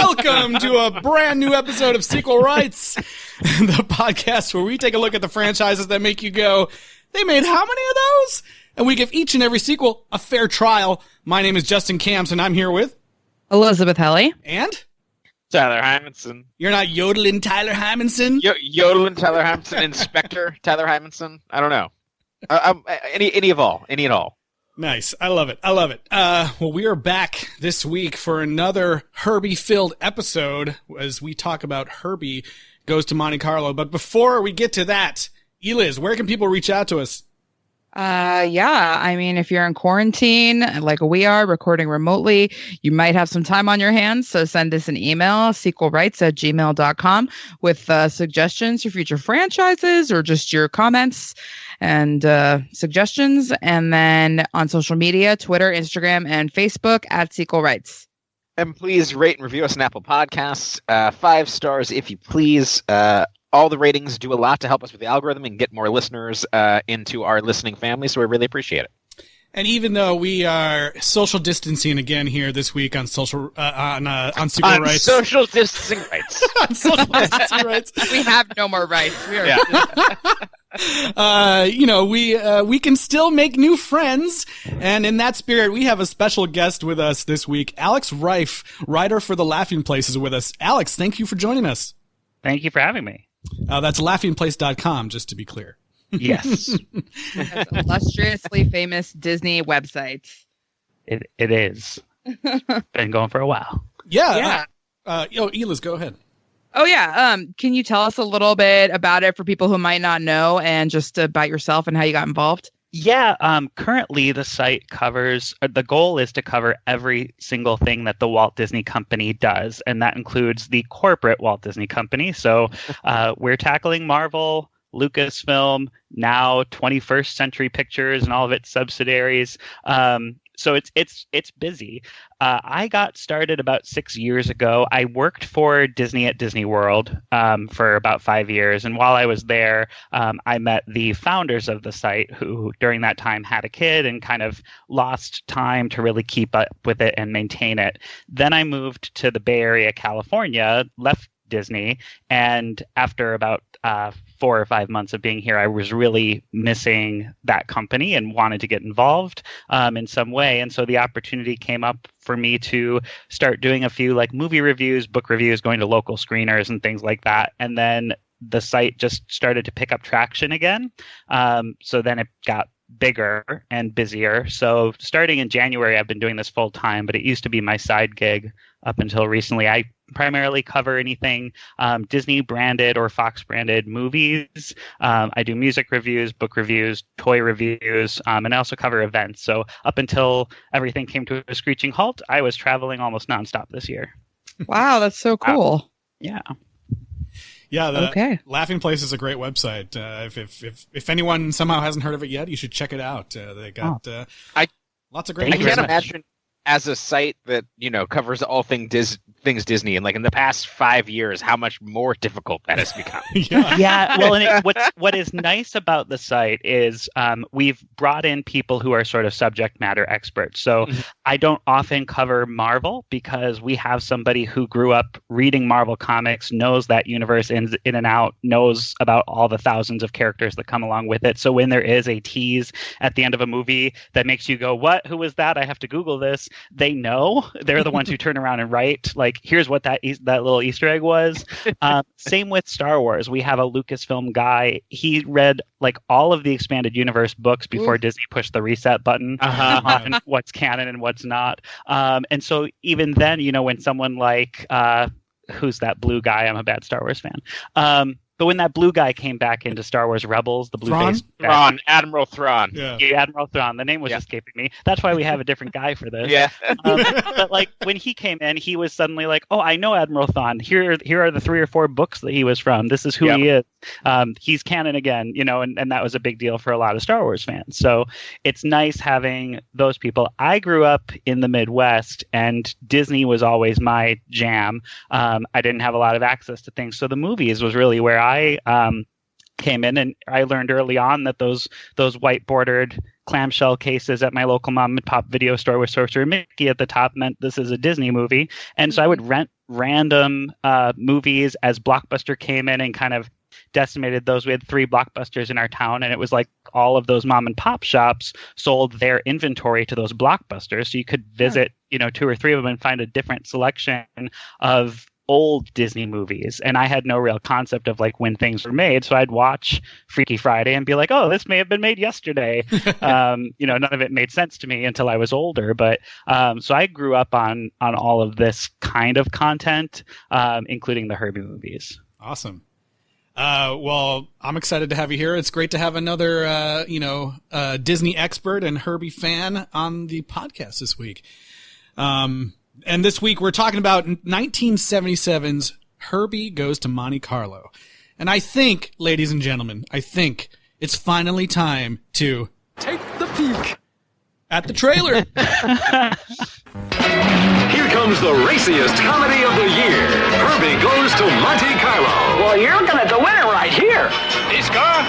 Welcome to a brand new episode of Sequel Rights, the podcast where we take a look at the franchises that make you go, they made how many of those? And we give each and every sequel a fair trial. My name is Justin Camps, and I'm here with Elizabeth Helly. And? Tyler Hymanson. You're not yodeling Tyler Hymanson? Yodeling Tyler Hymanson, Inspector Tyler Hymanson. I don't know. Any at all. Nice. I love it. Well, we are back this week for another Herbie-filled episode as we talk about Herbie Goes to Monte Carlo. But before we get to that, Eliz, where can people reach out to us? If you're in quarantine, like we are, recording remotely, you might have some time on your hands. So send us an email, sequelrights@gmail.com, with suggestions for future franchises or just your comments and suggestions. And then on social media, Twitter, Instagram, and Facebook @sequelrights. And please rate and review us on Apple Podcasts. 5 stars, if you please. All the ratings do a lot to help us with the algorithm and get more listeners into our listening family, so we really appreciate it. And even though we are social distancing again here this week on Sequel Rights, social distancing rights, on social distancing rights, we have no more rights. We are. We can still make new friends, and in that spirit, we have a special guest with us this week. Alex Reif, writer for The Laughing Place, is with us. Alex, thank you for joining us. Thank you for having me. That's laughingplace.com, just to be clear. Yes. That's an illustriously famous Disney website. It is. Been going for a while. Yeah. Eliz, go ahead. Oh, yeah. Can you tell us a little bit about it for people who might not know, and just about yourself and how you got involved? Yeah, currently the site covers, the goal is to cover every single thing that the Walt Disney Company does, and that includes the corporate Walt Disney Company. So we're tackling Marvel, Lucasfilm, now 21st Century Pictures and all of its subsidiaries. So it's busy. I got started about 6 years ago. I worked for Disney at Disney World for about 5 years. And while I was there, I met the founders of the site who during that time had a kid and kind of lost time to really keep up with it and maintain it. Then I moved to the Bay Area, California, left Disney, and after about 4 or 5 months of being here, I was really missing that company and wanted to get involved in some way. And so the opportunity came up for me to start doing a few like movie reviews, book reviews, going to local screeners and things like that. And then the site just started to pick up traction again. So then it got bigger and busier. So starting in January, I've been doing this full time, but it used to be my side gig up until recently. I primarily cover anything Disney branded or Fox branded movies. I do music reviews, book reviews, toy reviews, and I also cover events. So up until everything came to a screeching halt, I was traveling almost nonstop this year. Wow, that's so cool. Yeah. Yeah, okay. Laughing Place is a great website. If anyone somehow hasn't heard of it yet, you should check it out. They got lots of great. I can't imagine as a site that covers all things Disney, and like in the past 5 years, how much more difficult that has become. Yeah. Well, and what is nice about the site is we've brought in people who are sort of subject matter experts. So I don't often cover Marvel because we have somebody who grew up reading Marvel comics, knows that universe in and out, knows about all the thousands of characters that come along with it. So when there is a tease at the end of a movie that makes you go, "What? Who was that? I have to Google this." They know. They're the ones who turn around and write, like, here's what that little Easter egg was. Same with Star Wars. We have a Lucasfilm guy. He read like all of the expanded universe books before Disney pushed the reset button on what's canon and what's not. And so even then, when someone like, who's that blue guy? I'm a bad Star Wars fan. But when that blue guy came back into Star Wars Rebels, the blue-faced guy, Admiral Thrawn. Yeah, Admiral Thrawn. The name was escaping me. That's why we have a different guy for this. Yeah. But like when he came in, he was suddenly like, "Oh, I know Admiral Thrawn. Here are the 3 or 4 books that he was from. This is who he is. He's canon again." And that was a big deal for a lot of Star Wars fans. So it's nice having those people. I grew up in the Midwest, and Disney was always my jam. I didn't have a lot of access to things, so the movies was really where I came in, and I learned early on that those white bordered clamshell cases at my local mom and pop video store with Sorcerer Mickey at the top meant this is a Disney movie. And so I would rent random movies as Blockbuster came in and kind of decimated those. We had 3 Blockbusters in our town, and it was like all of those mom and pop shops sold their inventory to those Blockbusters. So you could visit, 2 or 3 of them and find a different selection of old Disney movies. And I had no real concept of like when things were made. So I'd watch Freaky Friday and be like, oh, this may have been made yesterday. None of it made sense to me until I was older. But so I grew up on all of this kind of content, including the Herbie movies. Awesome. Well, I'm excited to have you here. It's great to have another, Disney expert and Herbie fan on the podcast this week. And this week we're talking about 1977's Herbie Goes to Monte Carlo. And I think, ladies and gentlemen, it's finally time to take the peek at the trailer. Here comes the raciest comedy of the year. Herbie Goes to Monte Carlo. Well, you're looking at the winner right here. This car?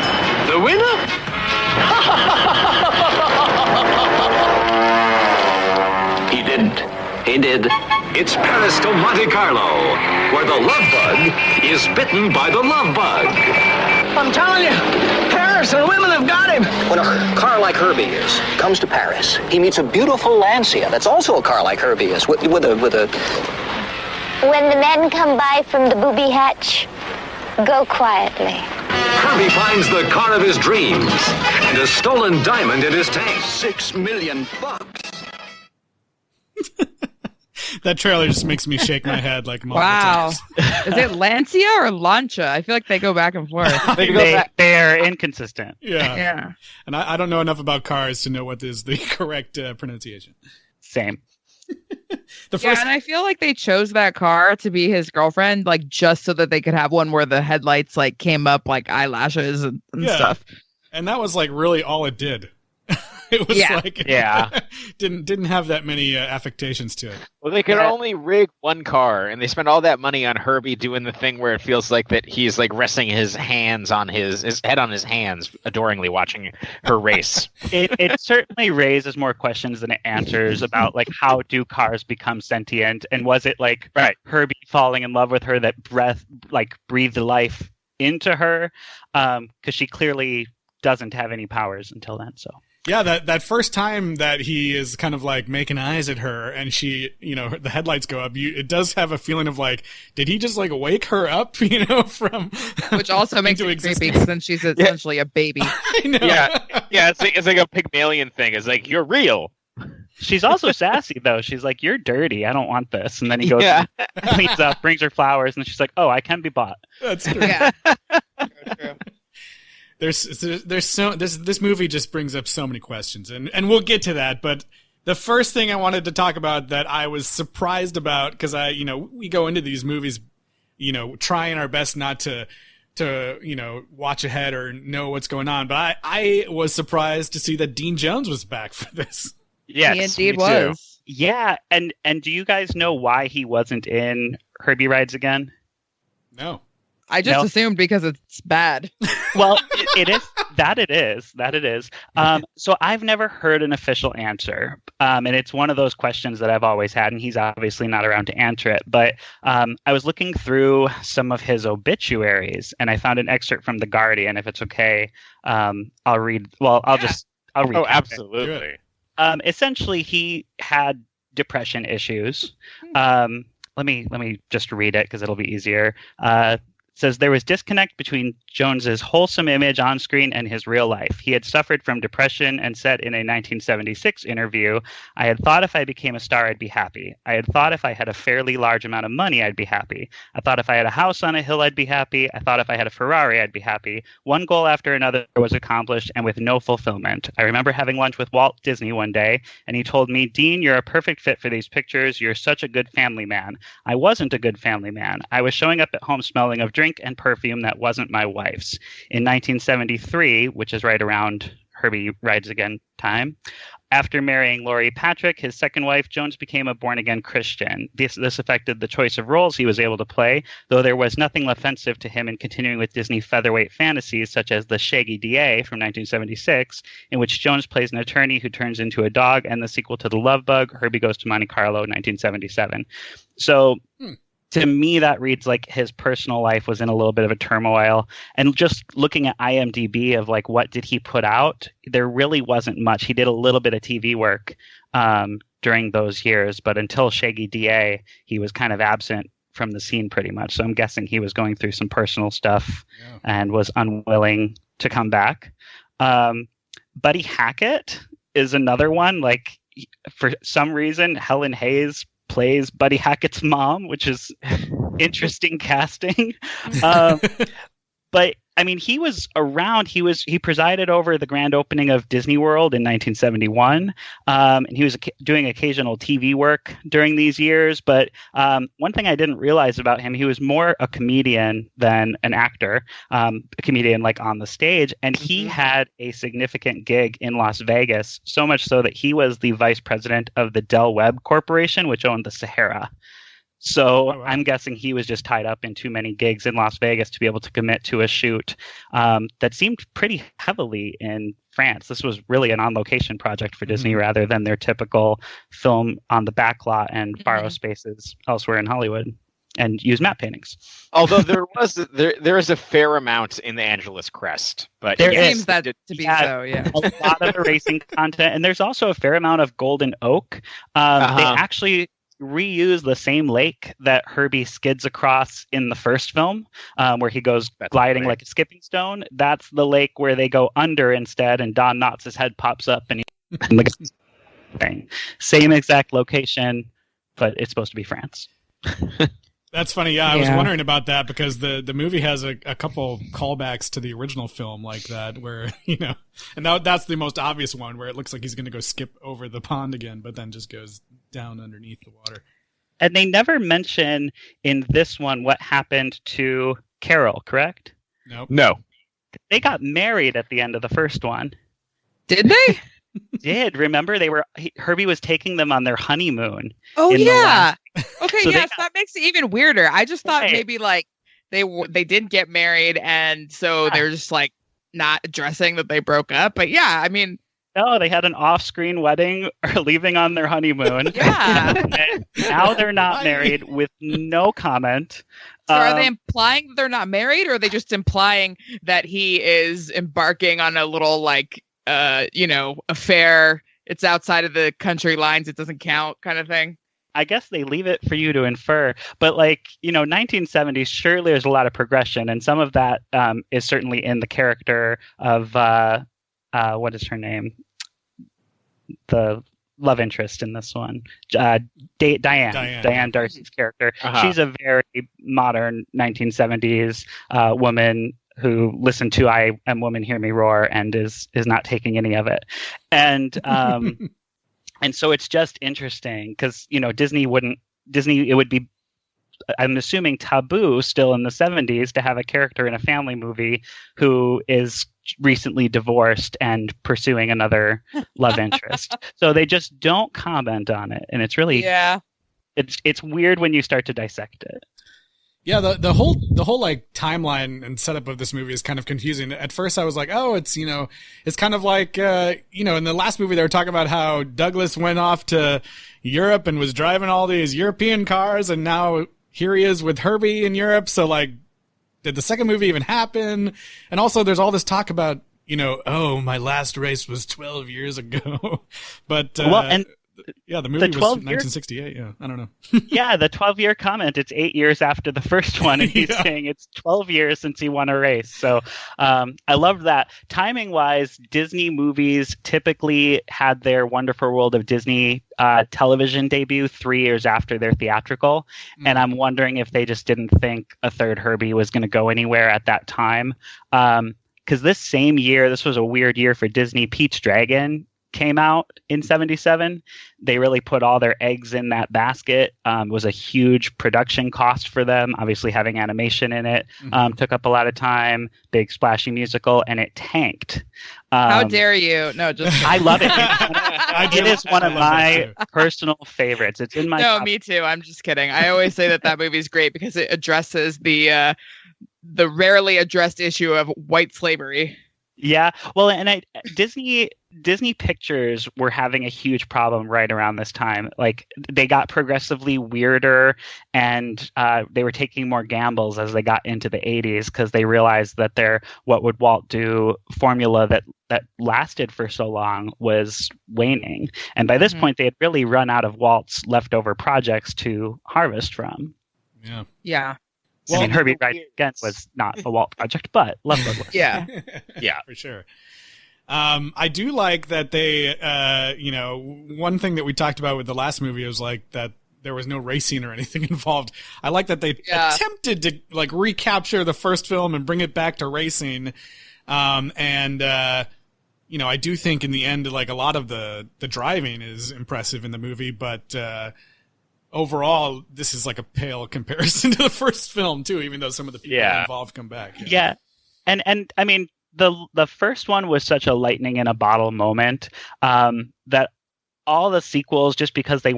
The winner? He didn't. He did. It's Paris to Monte Carlo, where the love bug is bitten by the love bug. I'm telling you, Paris and women have got him. When a car like Herbie is comes to Paris, he meets a beautiful Lancia that's also a car like Herbie is, with a... When the men come by from the booby hatch, go quietly. Herbie finds the car of his dreams and a stolen diamond in his tank. $6 million. That trailer just makes me shake my head like multiple Wow. times. Is it Lancia or Lancia? I feel like they go back and forth. They're inconsistent. Yeah. And I don't know enough about cars to know what is the correct pronunciation. Same. And I feel like they chose that car to be his girlfriend, like just so that they could have one where the headlights like came up like eyelashes and stuff. And that was like really all it did. It was didn't have that many affectations to it. Well, they could only rig one car, and they spent all that money on Herbie doing the thing where it feels like that he's like resting his hands on his head on his hands, adoringly watching her race. It certainly raises more questions than it answers about like how do cars become sentient, and was it like Herbie falling in love with her that breathed life into her, because she clearly doesn't have any powers until then. So. Yeah, that first time that he is kind of like making eyes at her and she, the headlights go up, it does have a feeling of like, did he just like wake her up, from... Which also makes it creepy because then she's essentially a baby. I know. Yeah, it's like a Pygmalion thing. It's like, you're real. She's also sassy, though. She's like, you're dirty. I don't want this. And then he goes, and cleans up, brings her flowers, and she's like, oh, I can be bought. That's true. Yeah. This movie just brings up so many questions, and we'll get to that. But the first thing I wanted to talk about that I was surprised about, because we go into these movies, trying our best not to watch ahead or know what's going on. But I was surprised to see that Dean Jones was back for this. Yes, he indeed was. Yeah, and do you guys know why he wasn't in Herbie Rides Again? No. I just assumed because it's bad. Well, it is. That it is. So I've never heard an official answer. And it's one of those questions that I've always had, and he's obviously not around to answer it. But I was looking through some of his obituaries, and I found an excerpt from The Guardian. If it's okay, I'll read. Well, I'll read. Oh, absolutely. Essentially, he had depression issues. Let me just read it because it'll be easier. Says there was disconnect between Jones's wholesome image on screen and his real life. He had suffered from depression and said in a 1976 interview, I had thought if I became a star, I'd be happy. I had thought if I had a fairly large amount of money, I'd be happy. I thought if I had a house on a hill, I'd be happy. I thought if I had a Ferrari, I'd be happy. One goal after another was accomplished and with no fulfillment. I remember having lunch with Walt Disney one day, and he told me, Dean, you're a perfect fit for these pictures. You're such a good family man. I wasn't a good family man. I was showing up at home smelling of drink and perfume that wasn't my wife's. In 1973, which is right around Herbie Rides Again time. After marrying Laurie Patrick, his second wife, Jones became a born-again Christian. This affected the choice of roles he was able to play, though there was nothing offensive to him in continuing with Disney featherweight fantasies such as The Shaggy DA from 1976, in which Jones plays an attorney who turns into a dog, and the sequel to The Love Bug, Herbie Goes to Monte Carlo, 1977. So... To me, that reads like his personal life was in a little bit of a turmoil. And just looking at IMDb of like what did he put out, there really wasn't much. He did a little bit of TV work during those years, but until Shaggy DA, he was kind of absent from the scene pretty much. So I'm guessing he was going through some personal stuff and was unwilling to come back. Buddy Hackett is another one. Like for some reason, Helen Hayes plays Buddy Hackett's mom, which is interesting casting. But I mean, he was around. He presided over the grand opening of Disney World in 1971, and he was doing occasional TV work during these years. But one thing I didn't realize about him, he was more a comedian than an actor, a comedian like on the stage. And he had a significant gig in Las Vegas, so much so that he was the vice president of the Del Webb Corporation, which owned the Sahara. So I'm guessing he was just tied up in too many gigs in Las Vegas to be able to commit to a shoot that seemed pretty heavily in France. This was really an on-location project for Disney rather than their typical film on the backlot and borrow spaces elsewhere in Hollywood and use matte paintings. Although there is a fair amount in the Angeles crest, but there seems that to be so. Yeah, a lot of racing content, and there's also a fair amount of golden oak. They actually reuse the same lake that Herbie skids across in the first film, where he goes gliding like a skipping stone. That's the lake where they go under instead, and Don Knotts' head pops up, and same exact location, but it's supposed to be France. That's funny. Yeah, I was wondering about that because the movie has a couple callbacks to the original film like that, where and that's the most obvious one, where it looks like he's going to go skip over the pond again, but then just goes down underneath the water. And they never mention in this one what happened to Carol, correct? Nope. No. They got married at the end of the first one. Did they? Did. Remember, Herbie was taking them on their honeymoon. Oh, yeah. Okay, so yes, that makes it even weirder. I just thought maybe like they didn't get married, and so they're just like not addressing that they broke up. But yeah, I mean, no, they had an off-screen wedding or leaving on their honeymoon. Yeah. Now they're not married with no comment. So are they implying that they're not married, or are they just implying that he is embarking on a little like affair? It's outside of the country lines. It doesn't count kind of thing. I guess they leave it for you to infer, but 1970s, surely there's a lot of progression, and some of that is certainly in the character of what is her name? The love interest in this one, Diane Darcy's character. She's a very modern 1970s woman who listened to "I Am Woman, Hear Me Roar" and is not taking any of it, and and so it's just interesting because Disney, it would be, I'm assuming, taboo still in the 70s to have a character in a family movie who is recently divorced and pursuing another love interest. So they just don't comment on it, and it's really it's weird when you start to dissect it. Yeah, the whole like timeline and setup of this movie is kind of confusing. At first I was like, oh, it's it's kind of like in the last movie they were talking about how Douglas went off to Europe and was driving all these European cars, and now here he is with Herbie in Europe. So like, did the second movie even happen? And also there's all this talk about, oh, my last race was 12 years ago. But the movie was 1968. Yeah, I don't know. Yeah, the 12-year comment, it's 8 years after the first one, and he's saying it's 12 years since he won a race. So I love that. Timing-wise, Disney movies typically had their Wonderful World of Disney television debut 3 years after their theatrical, and I'm wondering if they just didn't think a third Herbie was going to go anywhere at that time. Because this same year, this was a weird year for Disney. Pete's Dragon came out in 77. They really put all their eggs in that basket. It was a huge production cost for them. Obviously, having animation in it took up a lot of time. Big splashy musical, and it tanked. How dare you? No, just I love it. It is one of my personal favorites. It's in my No, top. me too. I'm just kidding. I always say that movie's great because it addresses the rarely addressed issue of white slavery. Yeah, well, and Disney Pictures were having a huge problem right around this time. Like, they got progressively weirder, and they were taking more gambles as they got into the 80s because they realized that their "what would Walt do" formula that lasted for so long was waning. And by this point, they had really run out of Walt's leftover projects to harvest from. Yeah. Yeah. Well, I mean, Herbie Wright again was not a Walt project, but Love Bug was. Yeah. Yeah, for sure. I do like that they, one thing that we talked about with the last movie was like that there was no racing or anything involved. I like that they attempted to like recapture the first film and bring it back to racing. I do think in the end, like a lot of the driving is impressive in the movie, but, overall, this is like a pale comparison to the first film too, even though some of the people involved come back. Yeah. And I mean, the first one was such a lightning in a bottle moment that all the sequels, just because they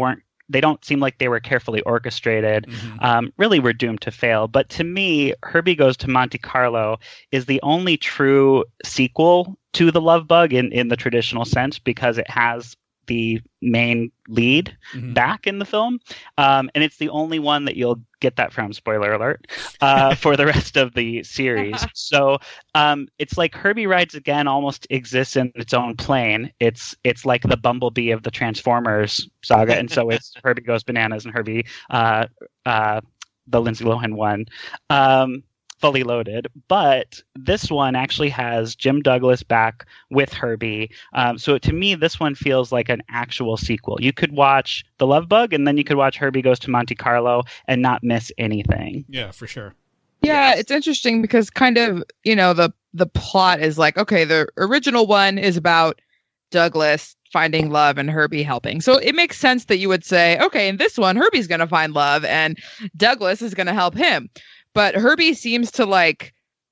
don't seem like they were carefully orchestrated, really were doomed to fail. But to me, Herbie Goes to Monte Carlo is the only true sequel to The Love Bug in the traditional sense, because it has the main lead back in the film. And it's the only one that you'll get that from, spoiler alert, for the rest of the series. So it's like Herbie Rides Again almost exists in its own plane. It's like the Bumblebee of the Transformers saga. And so it's Herbie Goes Bananas and Herbie, the Lindsay Lohan one. Fully Loaded, but this one actually has Jim Douglas back with Herbie. So to me, this one feels like an actual sequel. You could watch The Love Bug, and then you could watch Herbie Goes to Monte Carlo and not miss anything. Yeah, for sure. Yeah, it's interesting because kind of, the plot is like, okay, the original one is about Douglas finding love and Herbie helping. So it makes sense that you would say, okay, in this one, Herbie's going to find love and Douglas is going to help him. But Herbie seems to like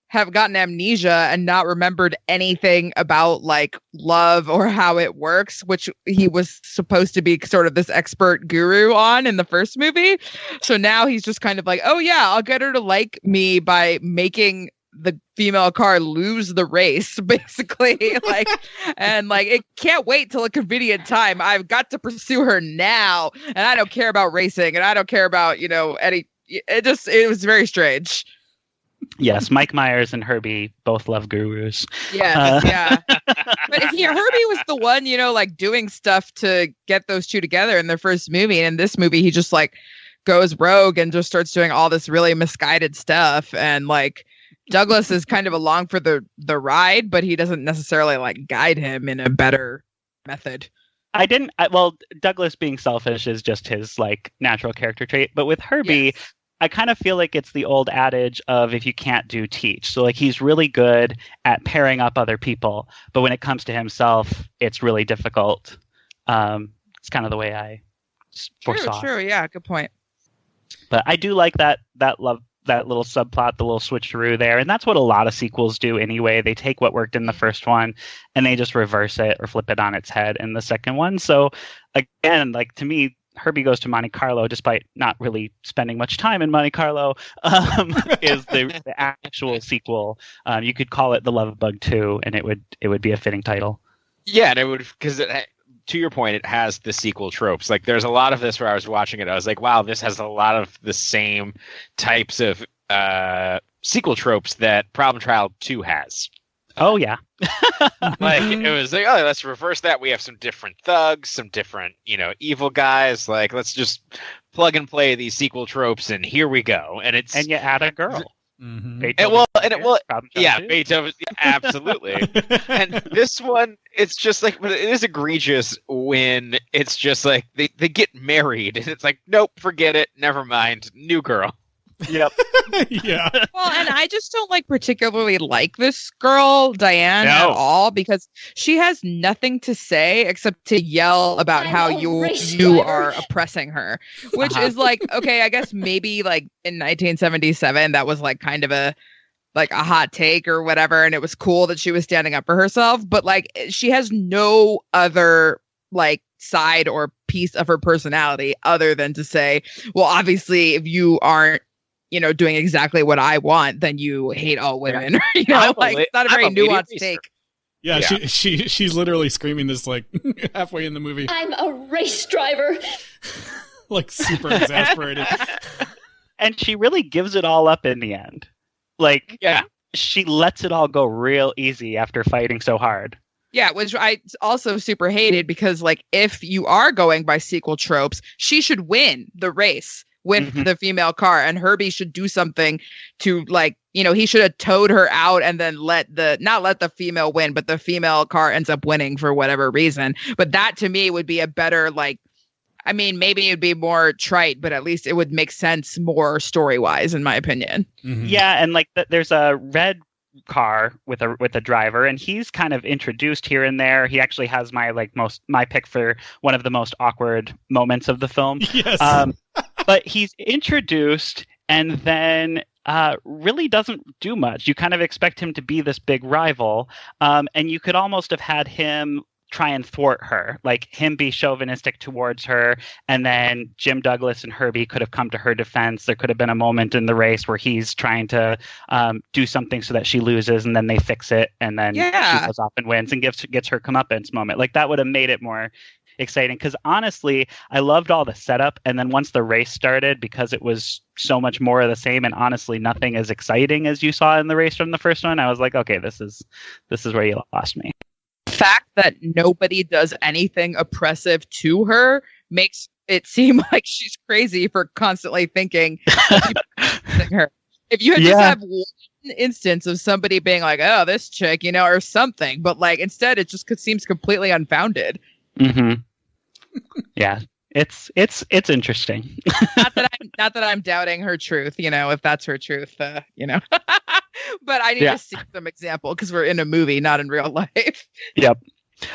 have gotten amnesia and not remembered anything about like love or how it works, which he was supposed to be sort of this expert guru on in the first movie. So now he's just kind of like, oh yeah, I'll get her to like me by making the female car lose the race, basically. It can't wait till a convenient time. I've got to pursue her now. And I don't care about racing and I don't care about, any. It was very strange. Yes, Mike Myers and Herbie both love gurus. Yes, yeah. But Herbie was the one, doing stuff to get those two together in their first movie. And in this movie, he just goes rogue and just starts doing all this really misguided stuff. And Douglas is kind of along for the ride, but he doesn't necessarily guide him in a better method. Douglas being selfish is just his natural character trait. But with Herbie, yes. I kind of feel like it's the old adage of if you can't do, teach. So he's really good at pairing up other people, but when it comes to himself, it's really difficult. It's kind of the way I foresaw. True. Yeah, good point. But I do like that little subplot, the little switcheroo there. And that's what a lot of sequels do anyway. They take what worked in the first one and they just reverse it or flip it on its head in the second one. So again, to me, Herbie Goes to Monte Carlo, despite not really spending much time in Monte Carlo, is the actual sequel. You could call it The Love Bug 2, and it would be a fitting title. Yeah, and it would, because to your point, it has the sequel tropes. There's a lot of this where I was watching it, I was like, wow, this has a lot of the same types of sequel tropes that Problem Child 2 has. Oh, yeah. It was oh, let's reverse that. We have some different thugs, some different, evil guys. Let's just plug and play these sequel tropes, and here we go. And you add a girl. Mm-hmm. Beethoven, absolutely. And this one, it's just but it is egregious when it's just they get married, and it's nope, forget it, never mind, new girl. Yep. Yeah. Well, and I just don't particularly like this girl, Diane, at all, because she has nothing to say except to yell about how you are oppressing her, which is okay, I guess maybe in 1977 that was kind of a hot take or whatever, and it was cool that she was standing up for herself, but she has no other side or piece of her personality other than to say, well, obviously if you aren't doing exactly what I want, then you hate all women. It's not a very nuanced take. Yeah, she's literally screaming this halfway in the movie. I'm a race driver. Super exasperated. And she really gives it all up in the end. She lets it all go real easy after fighting so hard. Yeah, which I also super hated because if you are going by sequel tropes, she should win the race with the female car, and Herbie should do something to he should have towed her out and then not let the female win, but the female car ends up winning for whatever reason. But that to me would be a better maybe it'd be more trite, but at least it would make sense more story-wise, in my opinion. Mm-hmm. Yeah, and there's a red car with a driver, and he's kind of introduced here and there. He actually has my pick for one of the most awkward moments of the film. Yes. But he's introduced and then really doesn't do much. You kind of expect him to be this big rival, and you could almost have had him try and thwart her, him be chauvinistic towards her, and then Jim Douglas and Herbie could have come to her defense. There could have been a moment in the race where he's trying to do something so that she loses, and then they fix it, and then she goes off and wins and gets her comeuppance moment. That would have made it more exciting, because honestly, I loved all the setup, and then once the race started, because it was so much more of the same, and honestly nothing as exciting as you saw in the race from the first one, I was like, okay, this is where you lost me. Fact that nobody does anything oppressive to her makes it seem like she's crazy for constantly thinking her. If you had just have one instance of somebody being oh, this chick, or something, but instead it just seems completely unfounded. Mm-hmm. Yeah, it's interesting. not that I'm doubting her truth, if that's her truth, But I need to see some example because we're in a movie, not in real life. Yep.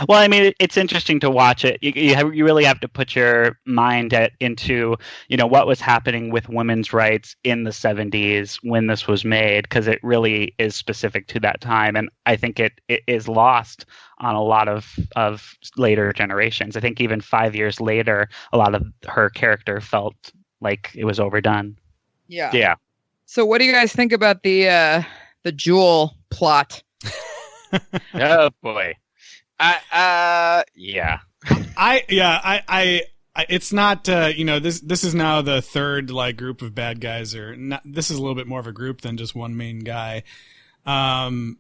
Well, I mean, it's interesting to watch it. You really have to put your mind into, what was happening with women's rights in the 70s when this was made, because it really is specific to that time. And I think it is lost on a lot of later generations. I think even 5 years later, a lot of her character felt like it was overdone. Yeah. Yeah. So what do you guys think about the Jewel plot? Oh boy. Yeah. It's not, this is now the third group of bad guys, or not. This is a little bit more of a group than just one main guy. And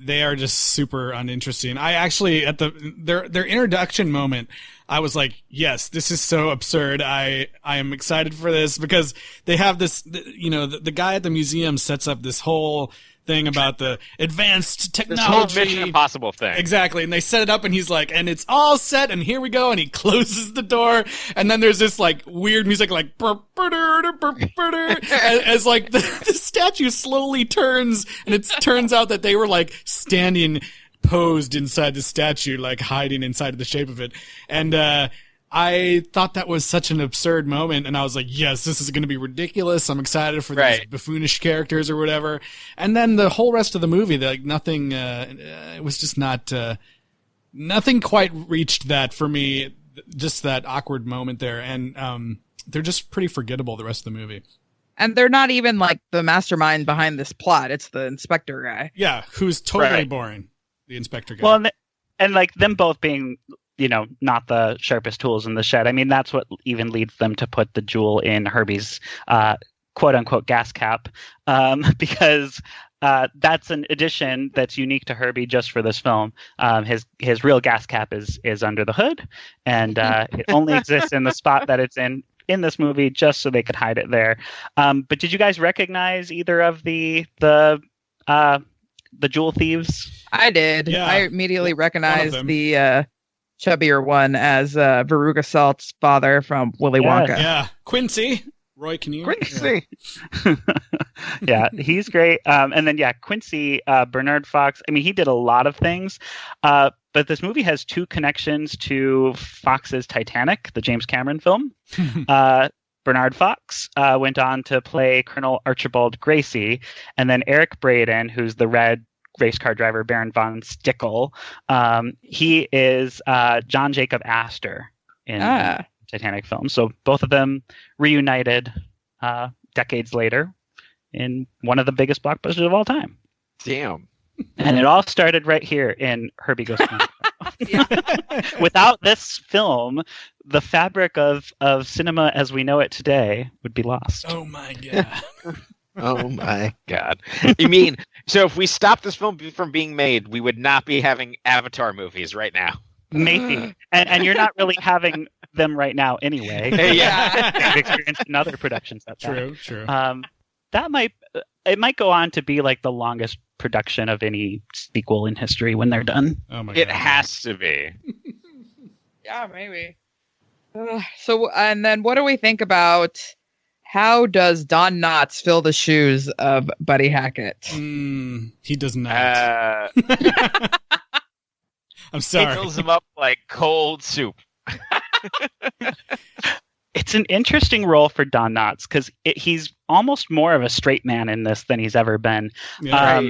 they are just super uninteresting. I actually, at their introduction moment, I was like, yes, this is so absurd. I am excited for this, because they have this, the guy at the museum sets up this whole thing about the advanced technology. This whole Mission Impossible thing. Exactly. And they set it up, and he's like, and it's all set, and here we go, and he closes the door, and then there's this weird music as the statue slowly turns, and it turns out that they were standing posed inside the statue, hiding inside the shape of it. And I thought that was such an absurd moment, and I was like, yes, this is going to be ridiculous. I'm excited for these buffoonish characters or whatever. And then the whole rest of the movie, nothing, it was just not, nothing quite reached that for me, just that awkward moment there. And they're just pretty forgettable the rest of the movie. And they're not even the mastermind behind this plot. It's the inspector guy. Yeah, who's totally boring. The inspector guy. Well, and them both being, not the sharpest tools in the shed. I mean, that's what even leads them to put the jewel in Herbie's quote unquote gas cap, because that's an addition that's unique to Herbie just for this film. His real gas cap is under the hood, and it only exists in the spot that it's in this movie, just so they could hide it there. But did you guys recognize either of the jewel thieves? I did. Yeah. I immediately recognized the chubbier one as Veruca Salt's father from Willy Wonka. Yeah, Quincy. Roy Kinnear. Quincy. Yeah, he's great. And then Quincy, Bernard Fox. I mean, he did a lot of things. But this movie has two connections to Fox's Titanic, the James Cameron film. Bernard Fox went on to play Colonel Archibald Gracie, and then Eric Braeden, who's the red race car driver Baron von Stickel. He is John Jacob Astor in the Titanic film. So both of them reunited decades later in one of the biggest blockbusters of all time. Damn. And it all started right here in Herbie Goes. Without this film, the fabric of cinema as we know it today would be lost. Oh my god. Oh my god. You mean, so if we stopped this film from being made, we would not be having Avatar movies right now? Maybe. And you're not really having them right now anyway. Yeah. You've experienced in other productions. True. It might go on to be like the longest production of any sequel in history when they're done. Oh my god. It has to be. Yeah, maybe. So, and then what do we think about how does Don Knotts fill the shoes of Buddy Hackett? He does not. I'm sorry. He fills him up like cold soup. It's an interesting role for Don Knotts because he's almost more of a straight man in this than he's ever been. Yeah,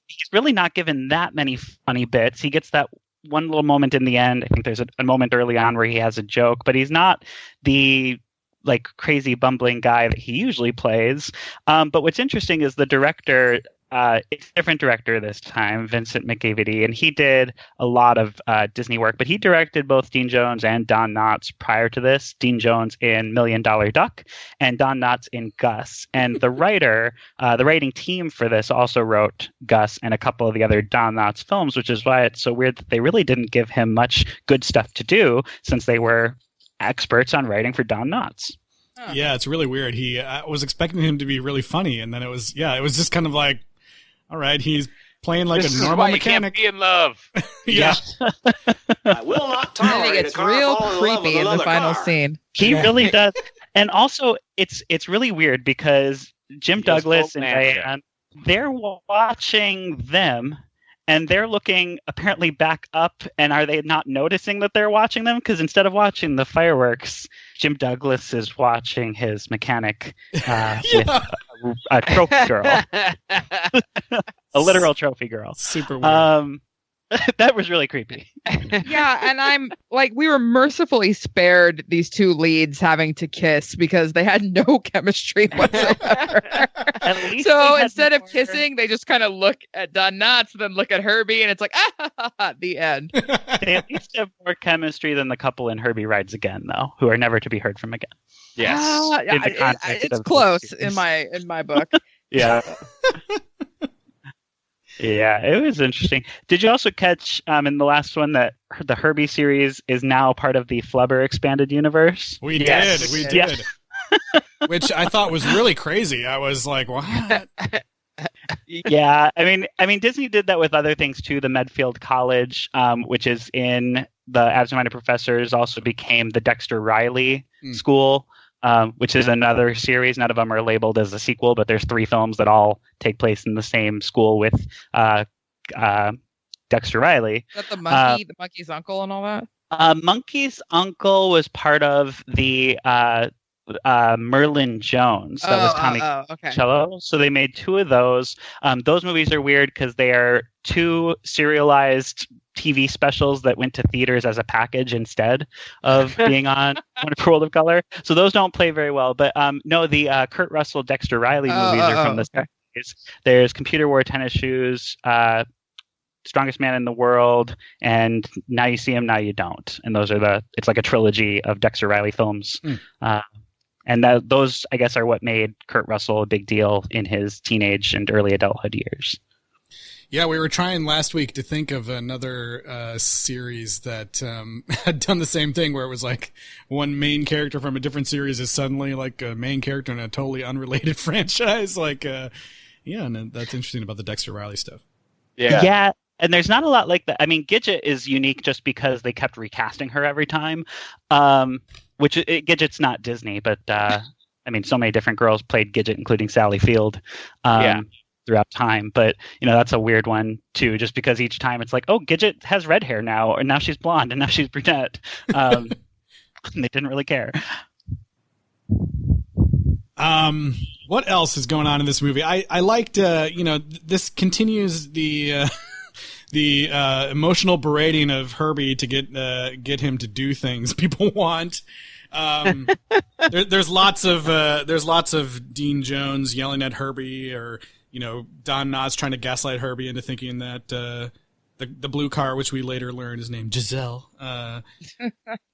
He's really not given that many funny bits. He gets that one little moment in the end. I think there's a moment early on where he has a joke, but he's not the like crazy bumbling guy that he usually plays. But what's interesting is the director. It's a different director this time, Vincent McAvity, and he did a lot of Disney work, but he directed both Dean Jones and Don Knotts prior to this. Dean Jones in $1 Million Duck and Don Knotts in Gus. And the writing team for this also wrote Gus and a couple of the other Don Knotts films, which is why it's so weird that they really didn't give him much good stuff to do since they were experts on writing for Don Knotts. Yeah, it's really weird. I was expecting him to be really funny, and then it was just kind of like, all right, he's playing like This a is normal why mechanic. You can't be in love. Yeah. I will not And tolerate he gets a car real falling in love with creepy in the another final car. scene. He really does. And also, it's really weird because Jim He does Douglas both and man shit. Diane, they're watching them, and they're looking apparently back up, and are they not noticing that they're watching them? Because instead of watching the fireworks, Jim Douglas is watching his mechanic with a trophy girl. A literal trophy girl. Super weird. That was really creepy. Yeah, and I'm like, we were mercifully spared these two leads having to kiss because they had no chemistry whatsoever. At least So they had instead of more- kissing, they just kind of look at Don Knotts, then look at Herbie, and it's like, the end. They at least have more chemistry than the couple in Herbie Rides Again, though, who are never to be heard from again. Yes. in the context It's of the close series. in my book. Yeah. Yeah, it was interesting. Did you also catch in the last one that the Herbie series is now part of the Flubber expanded universe? We Yes. did. Yeah. Which I thought was really crazy. I was like, what? Yeah, I mean, Disney did that with other things too. The Medfield College, which is in the Absent-Minded Professors, also became the Dexter Riley School, which is another series. None of them are labeled as a sequel, but there's 3 films that all take place in the same school with Dexter Riley. Is that the monkey's uncle and all that? Monkey's uncle was part of the Merlin Jones. That was Tommy okay. Cello. So they made 2 of those. Those movies are weird because they are 2 serialized TV specials that went to theaters as a package instead of being on Wonderful World of Color. So those don't play very well. But no, the Kurt Russell, Dexter Riley movies are from the series. There's Computer Wore Tennis Shoes, Strongest Man in the World, and Now You See Him, Now You Don't. And those are it's like a trilogy of Dexter Riley films. And those, I guess, are what made Kurt Russell a big deal in his teenage and early adulthood years. Yeah, we were trying last week to think of another series that had done the same thing, where it was like one main character from a different series is suddenly like a main character in a totally unrelated franchise. Like, yeah, and that's interesting about the Dexter Riley stuff. Yeah. And there's not a lot like that. I mean, Gidget is unique just because they kept recasting her every time, which Gidget's not Disney, but I I mean, so many different girls played Gidget, including Sally Field. Throughout time, but that's a weird one too, just because each time it's like, oh, Gidget has red hair now, or now she's blonde, and now she's brunette. They didn't really care. What else is going on in this movie? I liked, this continues the emotional berating of Herbie to get him to do things people want. There's lots of Dean Jones yelling at Herbie, or Don Knotts trying to gaslight Herbie into thinking that the blue car, which we later learned is named Giselle,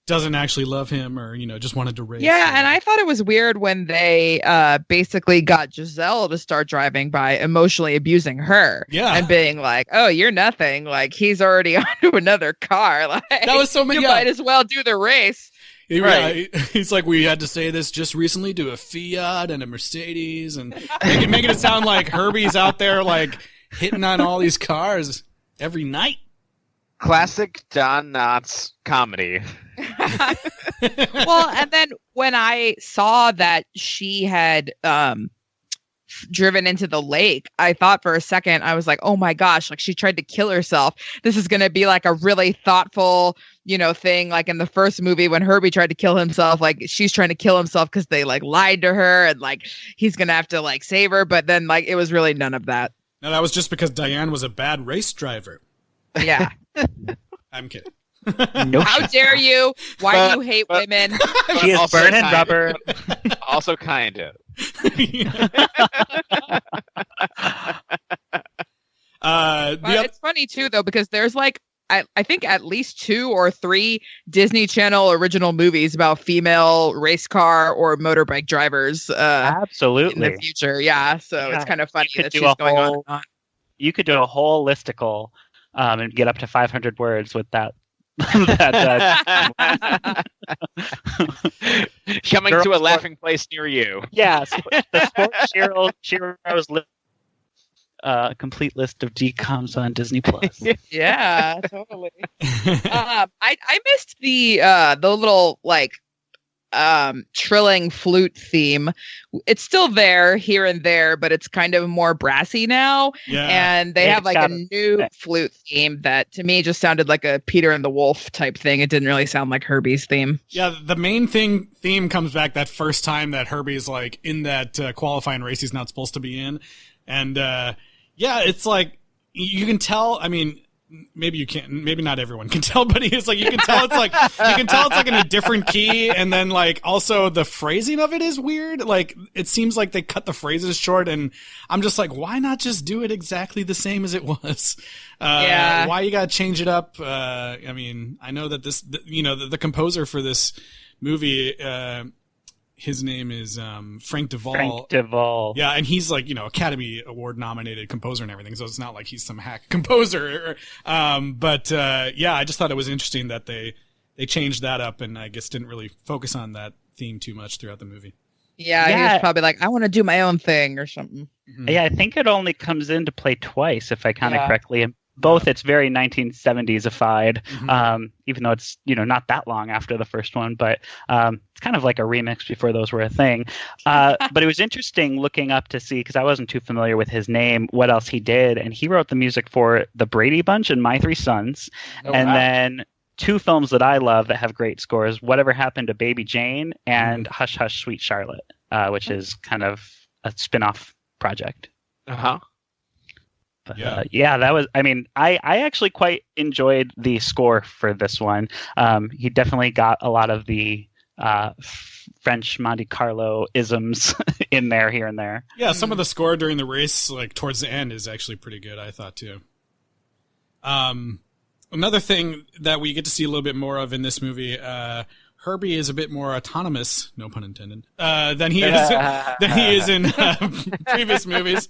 doesn't actually love him, or just wanted to race. Yeah, and I thought it was weird when they basically got Giselle to start driving by emotionally abusing her. Yeah, and being like, "Oh, you're nothing. Like he's already onto another car. Like that was so many. You might as well do the race." Right. He's like, we had to say this just recently to a Fiat and a Mercedes, and making it sound like Herbie's out there like hitting on all these cars every night. Classic Don Knotts comedy. Well, and then when I saw that she had driven into the lake, I thought for a second, I was like, oh my gosh, like she tried to kill herself. This is going to be like a really thoughtful, thing. Like in the first movie when Herbie tried to kill himself, like she's trying to kill himself because they like lied to her, and like he's going to have to like save her. But then like it was really none of that. No, that was just because Diane was a bad race driver. Yeah. I'm kidding. How dare you? Why do you hate women? She is burning rubber. Also kind of. It's funny too though, because there's like I think at least 2 or 3 Disney Channel original movies about female race car or motorbike drivers absolutely in the future. Yeah, so it's kind of funny that she's going on and on. You could do a whole listicle and get up to 500 words with that. Coming to a laughing place near you. Yes, the Sports Shero's complete list of DComs on Disney Plus. Yeah, totally. I missed the little like trilling flute theme. It's still there here and there, but it's kind of more brassy now. Yeah. And they have like a new flute theme that to me just sounded like a Peter and the Wolf type thing. It didn't really sound like Herbie's theme. Yeah, the main theme comes back that first time that Herbie's like in that qualifying race he's not supposed to be in. And it's like you can tell, I mean, maybe you can't, maybe not everyone can tell, but it's like you can tell it's like in a different key, and then like also the phrasing of it is weird. Like it seems like they cut the phrases short, and I'm just like, why not just do it exactly the same as it was? Why you gotta change it up? I mean, I know that the composer for this movie, his name is Frank Duvall. Yeah, and he's like, Academy Award nominated composer and everything, so it's not like he's some hack composer. I just thought it was interesting that they changed that up, and I guess didn't really focus on that theme too much throughout the movie. Yeah, he was probably like, I want to do my own thing or something. Mm-hmm. Yeah, I think it only comes into play twice, if I count it correctly. Both, it's very 1970s-ified, even though it's not that long after the first one, but it's kind of like a remix before those were a thing. But it was interesting looking up to see, because I wasn't too familiar with his name, what else he did, and he wrote the music for The Brady Bunch and My Three Sons, then 2 films that I love that have great scores: Whatever Happened to Baby Jane and Hush Hush Sweet Charlotte, which is kind of a spin-off project. Uh-huh. But, that was, I mean, I actually quite enjoyed the score for this one. He definitely got a lot of the French Monte Carlo isms in there, here and there. Yeah, some of the score during the race, like towards the end, is actually pretty good, I thought, too. Another thing that we get to see a little bit more of in this movie, Herbie is a bit more autonomous, no pun intended, than he is in previous movies.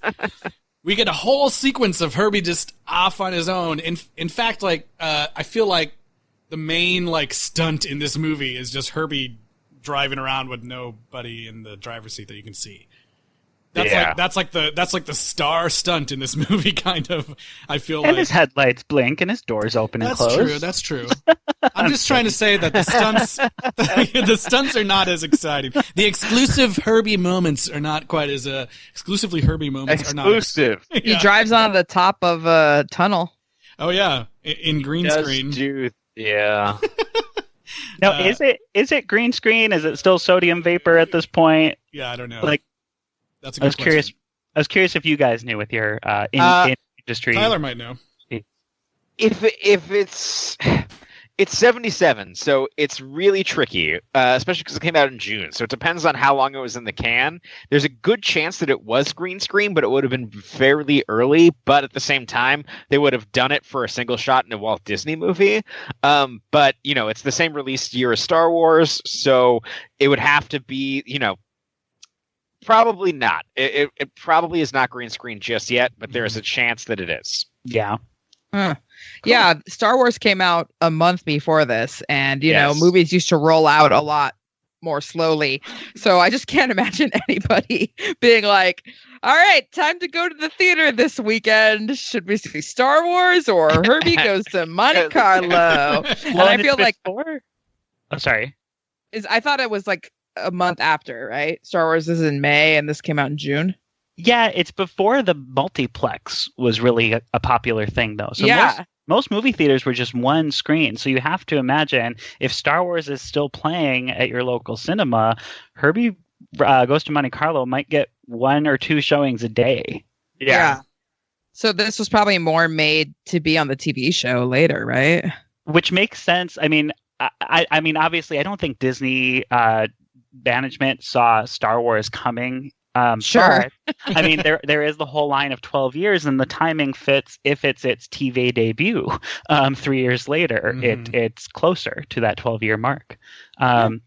We get a whole sequence of Herbie just off on his own. In fact, like I feel like the main like stunt in this movie is just Herbie driving around with nobody in the driver's seat that you can see. That's like the star stunt in this movie, kind of. I feel and like his headlights blink and his doors open and close. That's true. I'm just trying to say that the stunts are not as exciting. The exclusive Herbie moments are not quite as exclusively Herbie moments are not Exclusive. He drives on the top of a tunnel. Oh yeah, in green screen. Yeah. Now, is it green screen? Is it still sodium vapor at this point? Yeah, I don't know. Like, that's a good question. I was curious if you guys knew with your industry. Tyler might know. If it's 77, so it's really tricky, especially because it came out in June. So it depends on how long it was in the can. There's a good chance that it was green screen, but it would have been fairly early. But at the same time, they would have done it for a single shot in a Walt Disney movie. But, it's the same release year as Star Wars, so it would have to be, probably not. It probably is not green screen just yet, but there is a chance that it is. Yeah. Huh. Cool. Yeah, Star Wars came out a month before this, and movies used to roll out a lot more slowly. So I just can't imagine anybody being like, "All right, time to go to the theater this weekend. Should we see Star Wars or Herbie Goes to Monte Carlo?" And I feel like, sorry, I thought it was like a month after, right? Star Wars is in May, and this came out in June. Yeah, it's before the multiplex was really a popular thing, though. So most movie theaters were just one screen. So you have to imagine if Star Wars is still playing at your local cinema, Herbie Goes to Monte Carlo might get 1 or 2 showings a day. Yeah. So this was probably more made to be on the TV show later, right? Which makes sense. I mean, I mean, obviously, I don't think Disney management saw Star Wars coming. Sure. But, I mean, there is the whole line of 12 years, and the timing fits if it's its TV debut 3 years later. Mm-hmm. It's closer to that 12-year mark. And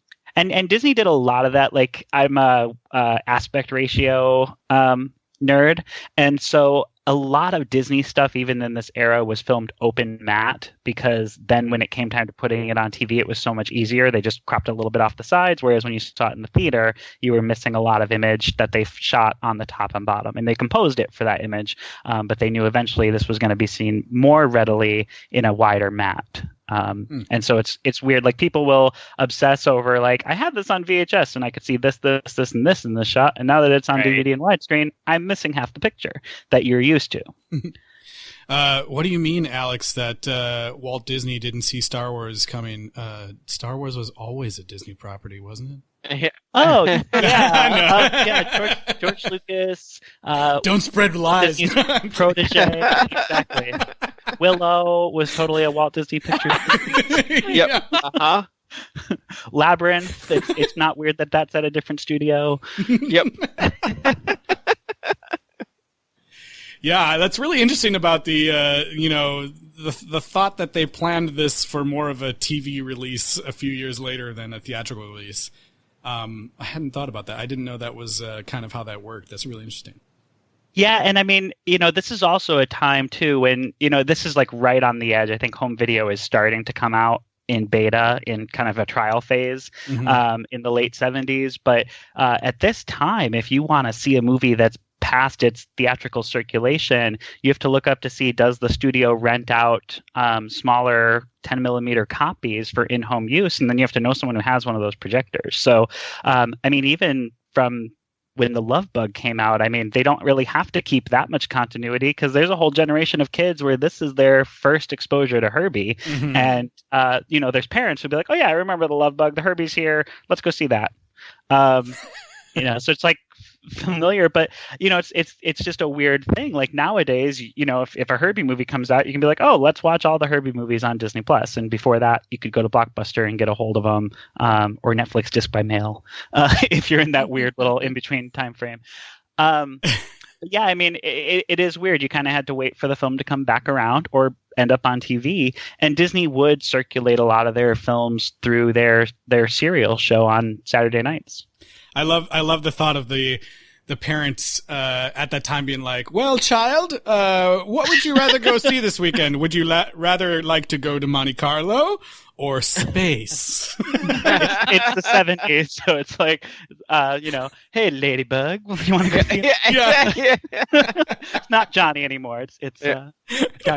Disney did a lot of that. Like, I'm a aspect ratio nerd, and so a lot of Disney stuff, even in this era, was filmed open matte, because then when it came time to putting it on TV, it was so much easier. They just cropped a little bit off the sides, whereas when you saw it in the theater, you were missing a lot of image that they shot on the top and bottom. And they composed it for that image, but they knew eventually this was going to be seen more readily in a wider matte. And so it's weird. Like, people will obsess over, like, I had this on VHS and I could see this, and this in the shot, and now that it's on DVD and widescreen, I'm missing half the picture that you're used to. What do you mean, Alex, that Walt Disney didn't see Star Wars coming? Star Wars was always a Disney property, wasn't it? Oh, yeah. George Lucas. Don't spread lies. Protege. Exactly. Willow was totally a Walt Disney Pictures. Yep. Uh-huh. Labyrinth. It's not weird that that's at a different studio. Yep. Yeah, that's really interesting about the the thought that they planned this for more of a TV release a few years later than a theatrical release. I hadn't thought about that. I didn't know that was kind of how that worked. That's really interesting. Yeah, and I mean, this is also a time too when, this is like right on the edge. I think home video is starting to come out in beta, in kind of a trial phase, in the late 70s. But at this time, if you want to see a movie that's past its theatrical circulation, you have to look up to see, does the studio rent out smaller 10 millimeter copies for in-home use? And then you have to know someone who has one of those projectors. So, I mean, even from when The Love Bug came out, I mean, they don't really have to keep that much continuity, because there's a whole generation of kids where this is their first exposure to Herbie. And, there's parents who'll be like, oh yeah, I remember The Love Bug, the Herbie's here, let's go see that. So it's like familiar, but it's just a weird thing. Like, nowadays, if a Herbie movie comes out, you can be like, oh, let's watch all the Herbie movies on Disney Plus. And before that, you could go to Blockbuster and get a hold of them, or Netflix disc by mail, if you're in that weird little in between time frame. Yeah, I mean, it is weird. You kind of had to wait for the film to come back around or end up on TV. And Disney would circulate a lot of their films through their serial show on Saturday nights. I love the thought of the parents at that time being like, well, child, what would you rather go see this weekend? Would you rather like to go to Monte Carlo or space? It's the 70s, so it's like, hey, Ladybug, you want to go see it? Yeah. It's not Johnny anymore. It's Star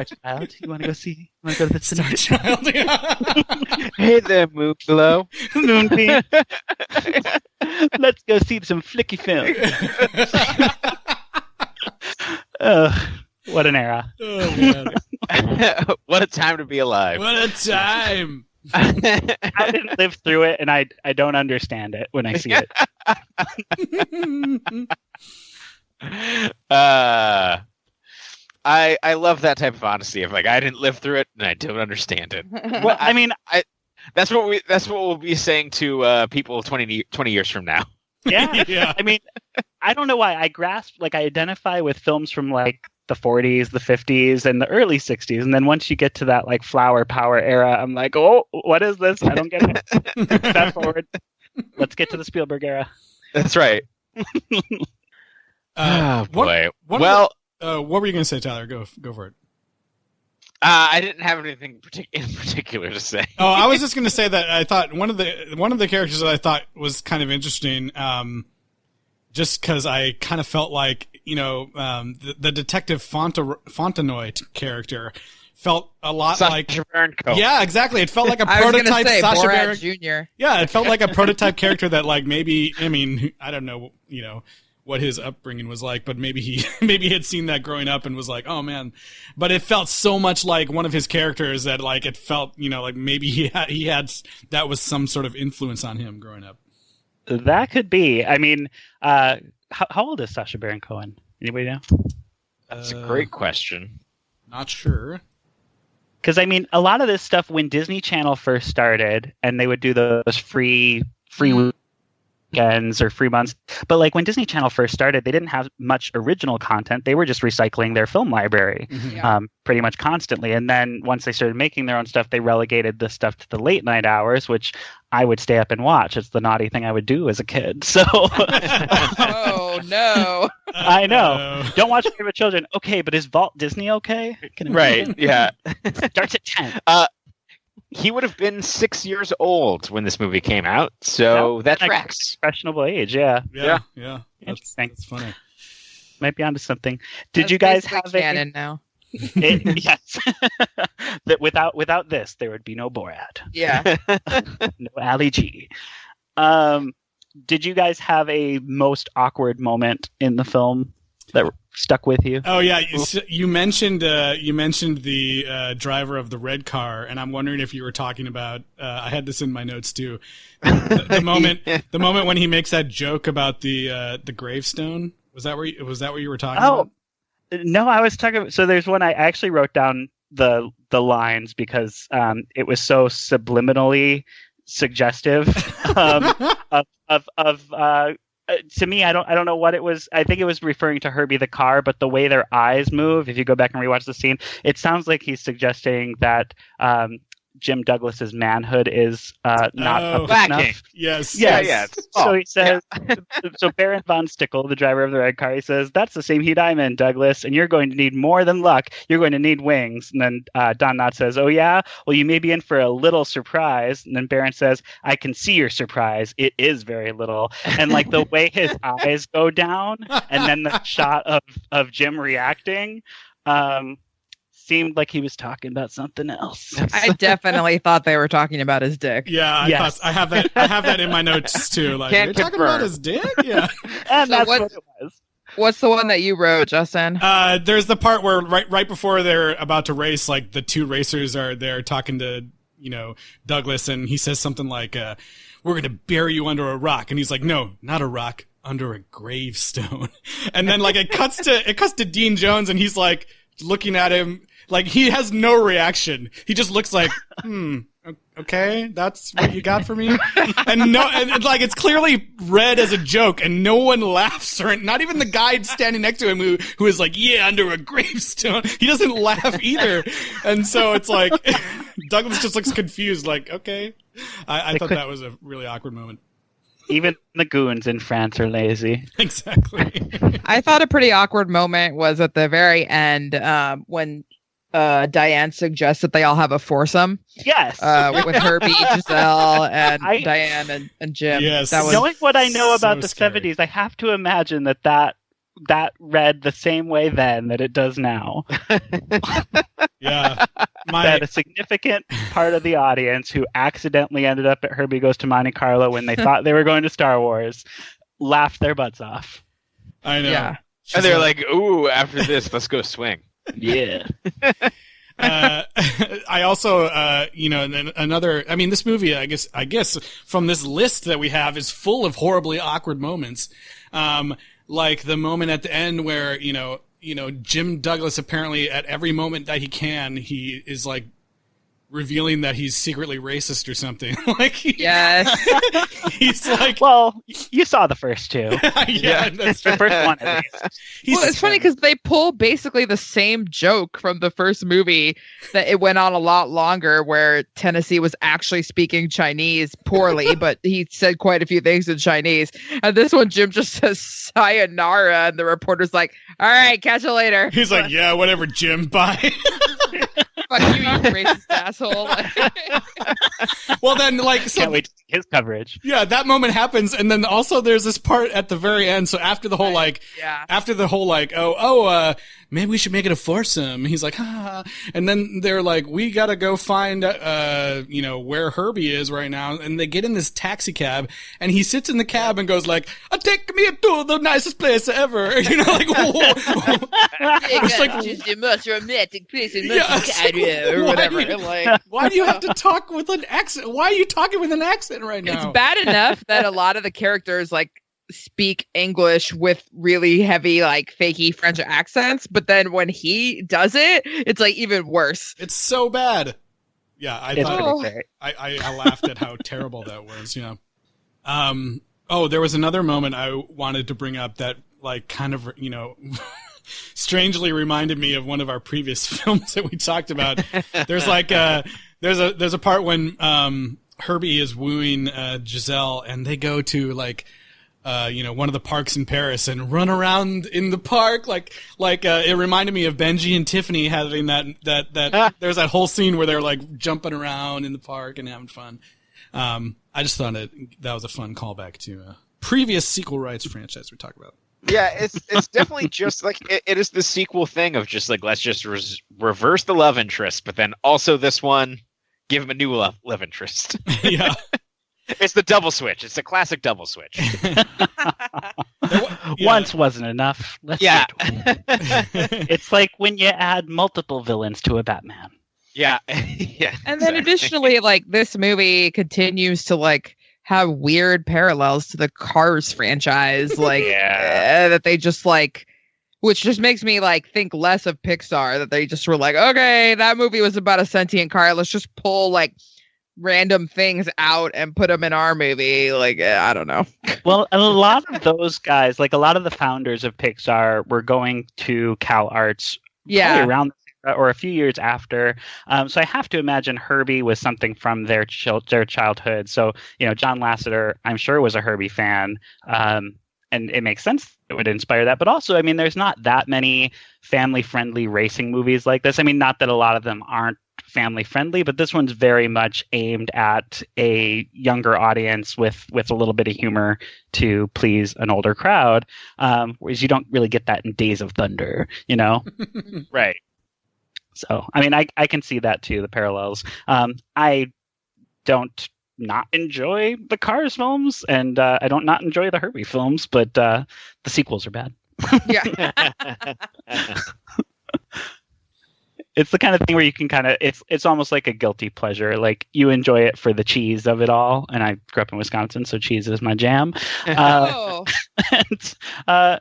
Child. You want to go see? Want to go to the cinema? Child, yeah. Hey there, Moonglow. Moonbeam. Let's go see some flicky film. What an era. Oh, man. What a time to be alive. What a time. I didn't live through it, and I don't understand it when I see it. I love that type of honesty of like, I didn't live through it and I don't understand it. Well, I mean, that's what we'll be saying to people 20 years from now. yeah. Yeah. I mean, I don't know why I identify with films from like the 40s, the 50s, and the early 60s, and then once you get to that like flower power era, I'm like, oh, what is this? I don't get it. Fast forward. Let's get to the Spielberg era. That's right. Oh boy. What were you going to say, Tyler? Go for it. I didn't have anything in particular to say. Oh, I was just going to say that I thought one of the characters that I thought was kind of interesting, just because I kind of felt like, the Detective Fontenoy character felt a lot Sacha like Baron Cohen. Yeah, exactly. It felt like a I was prototype gonna say Sacha Borat Baron Jr. Yeah, it felt like a prototype character that like maybe, I mean, I don't know, what his upbringing was like, but maybe he had seen that growing up and was like, oh man. But it felt so much like one of his characters that like it felt, like maybe he had that was some sort of influence on him growing up. That could be. I mean, how old is Sacha Baron Cohen? Anybody know? That's a great question. Not sure. Because, I mean, a lot of this stuff, when Disney Channel first started, and they would do those free weekends or free months, but like when Disney Channel first started, they didn't have much original content. They were just recycling their film library pretty much constantly. And then once they started making their own stuff, they relegated the stuff to the late night hours, which I would stay up and watch. It's the naughty thing I would do as a kid. So, Oh no! I know. Don't watch Favorite Children. Okay, but is Walt Disney okay? Right? Yeah. Starts at 10. He would have been 6 years old when this movie came out, so that tracks. Questionable age, yeah. Yeah. Interesting. That's funny. Might be onto something. Did you guys have canon now? Yes. That without this, there would be no Borat. Yeah. No Ali G. Did you guys have a most awkward moment in the film that stuck with you? Oh yeah, you mentioned the driver of the red car, and I'm wondering if you were talking about. I had this in my notes too. The moment when he makes that joke about the gravestone. Was that what you were talking about? No, I was talking. So there's one I actually wrote down the lines because it was so subliminally suggestive of to me, I don't know what it was. I think it was referring to Herbie the car, but the way their eyes move, if you go back and rewatch the scene, it sounds like he's suggesting that Jim Douglas's manhood is not up enough. Yes. Yeah. So he says, so Baron von Stickle, the driver of the red car, he says, that's the same heat I'm in, Douglas, and you're going to need more than luck. You're going to need wings. And then Don Knotts says, oh yeah? Well, you may be in for a little surprise. And then Baron says, I can see your surprise. It is very little. And like the way his eyes go down and then the shot of Jim reacting, seemed like he was talking about something else. I definitely thought they were talking about his dick. Yeah, I have that in my notes too. Like, Can't you're talking about his dick? Yeah. And So that's what it was. What's the one that you wrote, Justin? There's the part where right before they're about to race, like the two racers are there talking to, Douglas, and he says something like, we're going to bury you under a rock. And he's like, no, not a rock, under a gravestone. And then like it cuts to Dean Jones, and he's like looking at him, like he has no reaction. He just looks like, okay, that's what you got for me. And like it's clearly read as a joke, and no one laughs, or not even the guy standing next to him who is like, yeah, under a gravestone. He doesn't laugh either. And so it's like Douglas just looks confused, like, okay. I thought that was a really awkward moment. Even the goons in France are lazy. Exactly. I thought a pretty awkward moment was at the very end when Diane suggests that they all have a foursome. Yes. With Herbie, Giselle, and Diane and Jim. Yes. That was Knowing what I know about so the scary. 70s, I have to imagine that read the same way then that it does now. Yeah. That a significant part of the audience who accidentally ended up at Herbie Goes to Monte Carlo when they thought they were going to Star Wars laughed their butts off. I know. Yeah. And they're like, ooh, after this, let's go swing. Yeah. I also, another. I mean, this movie, I guess, from this list that we have, is full of horribly awkward moments. Like the moment at the end where Jim Douglas apparently at every moment that he is like revealing that he's secretly racist or something. Yes. He's like, well, you saw the first two. yeah, that's The first one, at least. Well, it's funny because they pull basically the same joke from the first movie that it went on a lot longer, where Tennessee was actually speaking Chinese poorly, but he said quite a few things in Chinese. And this one, Jim just says sayonara, and the reporter's like, all right, catch you later. He's like, yeah, whatever, Jim, bye. Fuck you, you racist asshole. Well, then, like, so Can't wait to see his coverage. yeah, that moment happens, and then also there's this part at the very end. So after the whole maybe we should make it a foursome. He's like, and then they're like, we gotta go find, where Herbie is right now. And they get in this taxi cab, and he sits in the cab and goes like, take me to the nicest place ever. It's like, just the most romantic place in or whatever. Why do you have to talk with an accent? Why are you talking with an accent right now? It's bad enough that a lot of the characters speak English with really heavy, fakey French accents, but then when he does it, it's even worse. It's so bad. Yeah, I thought pretty great. I laughed at how terrible that was. There was another moment I wanted to bring up that kind of strangely reminded me of one of our previous films that we talked about. There's there's a part when Herbie is wooing Giselle, and they go to one of the parks in Paris and run around in the park. It reminded me of Benji and Tiffany having that there's that whole scene where they're jumping around in the park and having fun. I just thought that was a fun callback to a previous sequel rights franchise we talked about. Yeah, it's definitely just it is the sequel thing of just let's just reverse the love interest, but then also this one, give him a new love interest. Yeah. It's the double switch. It's a classic double switch. Once wasn't enough. Let's do it. It's like when you add multiple villains to a Batman. Yeah. Yeah. And then additionally, this movie continues to have weird parallels to the Cars franchise, that they just which just makes me think less of Pixar, that they just were okay, that movie was about a sentient car, let's just pull random things out and put them in our movie. I don't know. Well, a lot of those guys, a lot of the founders of Pixar were going to Cal Arts probably around or a few years after. So I have to imagine Herbie was something from their childhood. So, John Lasseter, I'm sure, was a Herbie fan. And it makes sense it would inspire that. But also, I mean, there's not that many family-friendly racing movies like this. I mean, not that a lot of them aren't family-friendly, but this one's very much aimed at a younger audience with a little bit of humor to please an older crowd, whereas you don't really get that in Days of Thunder, Right. So, I mean, I can see that too, the parallels. I don't not enjoy the Cars films, and I don't not enjoy the Herbie films, but the sequels are bad. Yeah. It's the kind of thing where you can it's almost like a guilty pleasure. You enjoy it for the cheese of it all. And I grew up in Wisconsin, so cheese is my jam. Oh.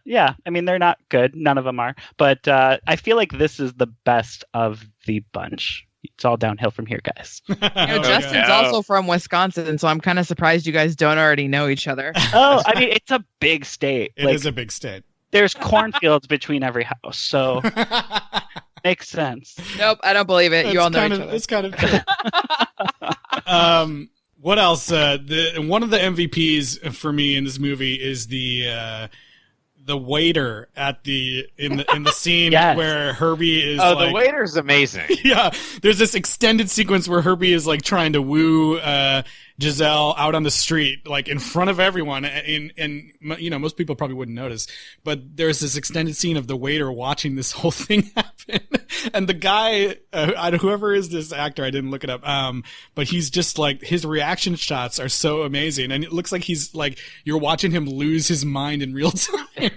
Yeah, I mean, they're not good. None of them are. But I feel like this is the best of the bunch. It's all downhill from here, guys. Justin's also from Wisconsin, so I'm kind of surprised you guys don't already know each other. Oh, I mean, it's a big state. It is a big state. There's cornfields between every house, so makes sense. Nope, I don't believe it. You all know each other. It's kind of true. What else? One of the MVPs for me in this movie is the the waiter at in the scene Yes. where Herbie is The waiter's amazing. yeah, there's this extended sequence where Herbie is like trying to woo Giselle out on the street, like in front of everyone, and you know, most people probably wouldn't notice, but there's this extended scene of the waiter watching this whole thing happen, and the guy, whoever is this actor, I didn't look it up, but he's just like, his reaction shots are so amazing, and it looks like he's like, you're watching him lose his mind in real time.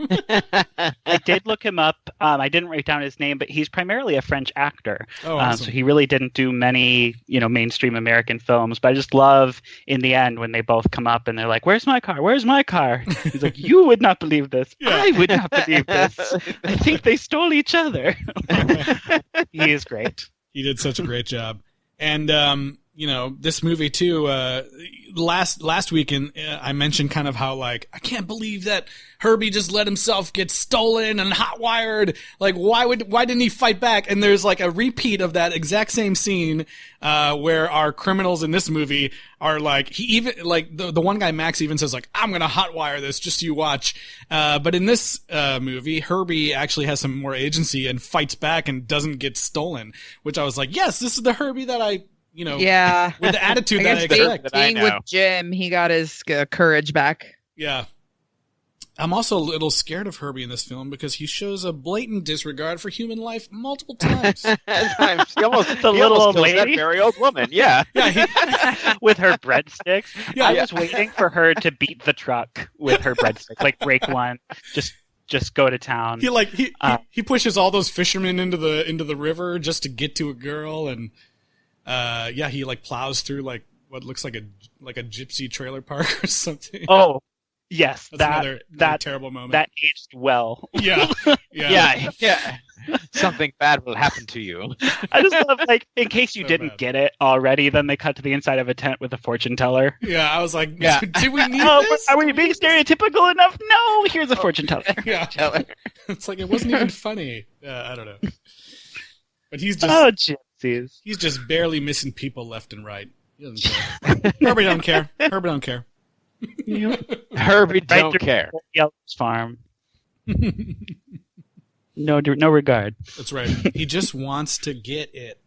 I did look him up. I didn't write down his name, but he's primarily a French actor. Oh, awesome. So he really didn't do many, mainstream American films. But I just love in the end when they both come up and they're like, "Where's my car? Where's my car?" He's like, "You would not believe this. Yeah. I would not believe this. I think they stole each other." He is great. He did such a great job. And, this movie too, last weekend, I mentioned kind of how, like, I can't believe that Herbie just let himself get stolen and hot-wired. Like, why didn't he fight back? And there's like a repeat of that exact same scene, where our criminals in this movie are like, he even, like, the one guy, Max, even says like, "I'm gonna hotwire this, just so you watch." But in this, movie, Herbie actually has some more agency and fights back and doesn't get stolen, which I was like, yes, this is the Herbie that Yeah. with the attitude I that I guess expect. being with Jim, he got his courage back. Yeah. I'm also a little scared of Herbie in this film because he shows a blatant disregard for human life multiple times. He almost little old kills that lady? very old woman. Yeah. Yeah, With her breadsticks. Yeah, I yeah. was waiting for her to beat the truck with her breadsticks, like break one, just go to town. he pushes all those fishermen into the river just to get to a girl, and he like plows through like what looks like a gypsy trailer park or something. Oh, yes, That's another terrible moment. that aged well. Yeah. Yeah. Something bad will happen to you. I just love, like, in case you So didn't bad. get it already, then they cut to the inside of a tent with a fortune teller. Yeah, I was like, Yeah. do we need Oh, this? are we being stereotypical enough? No, here's a fortune teller. Yeah. It's like, it wasn't even funny. I don't know. But he's just Oh, gypsies. he's just barely missing people left and right. He doesn't care. Herbie don't care. Herbie don't care. Herbie Right don't through care. Yelp's farm. No regard. That's right. He just wants to get it.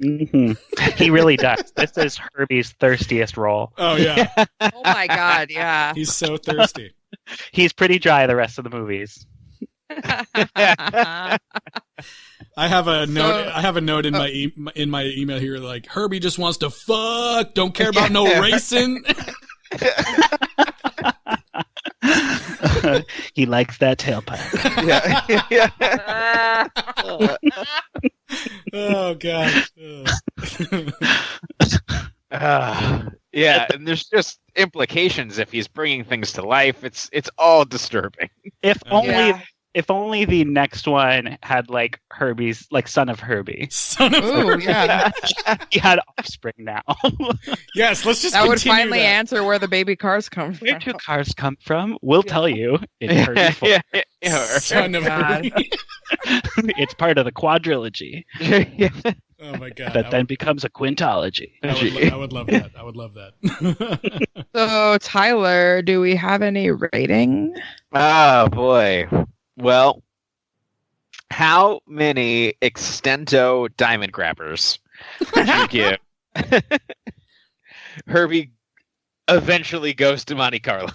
Hmm He really does. This is Herbie's thirstiest role. Oh yeah. Oh my God, yeah. He's so thirsty. He's pretty dry the rest of the movies. I have a note in my email here, like, Herbie just wants to fuck, don't care about no racing. He likes that tailpipe. Oh god. Yeah, and there's just implications if he's bringing things to life. It's all disturbing. If Oh, only yeah. if only the next one had, like, Herbie's, like, son of Herbie. Son of Ooh, Herbie. yeah. He had offspring now. Yes, let's just That would continue finally that. answer where the baby cars come from. Where do cars come from? We'll tell you in Herbie 4. Son of God. Herbie. It's part of the quadrilogy Oh my god. that then becomes a quintology. I would love that. I would love that. So, Tyler, do we have any rating? Oh boy. Well, how many extento diamond grabbers would you give Herbie eventually goes to Monte Carlo?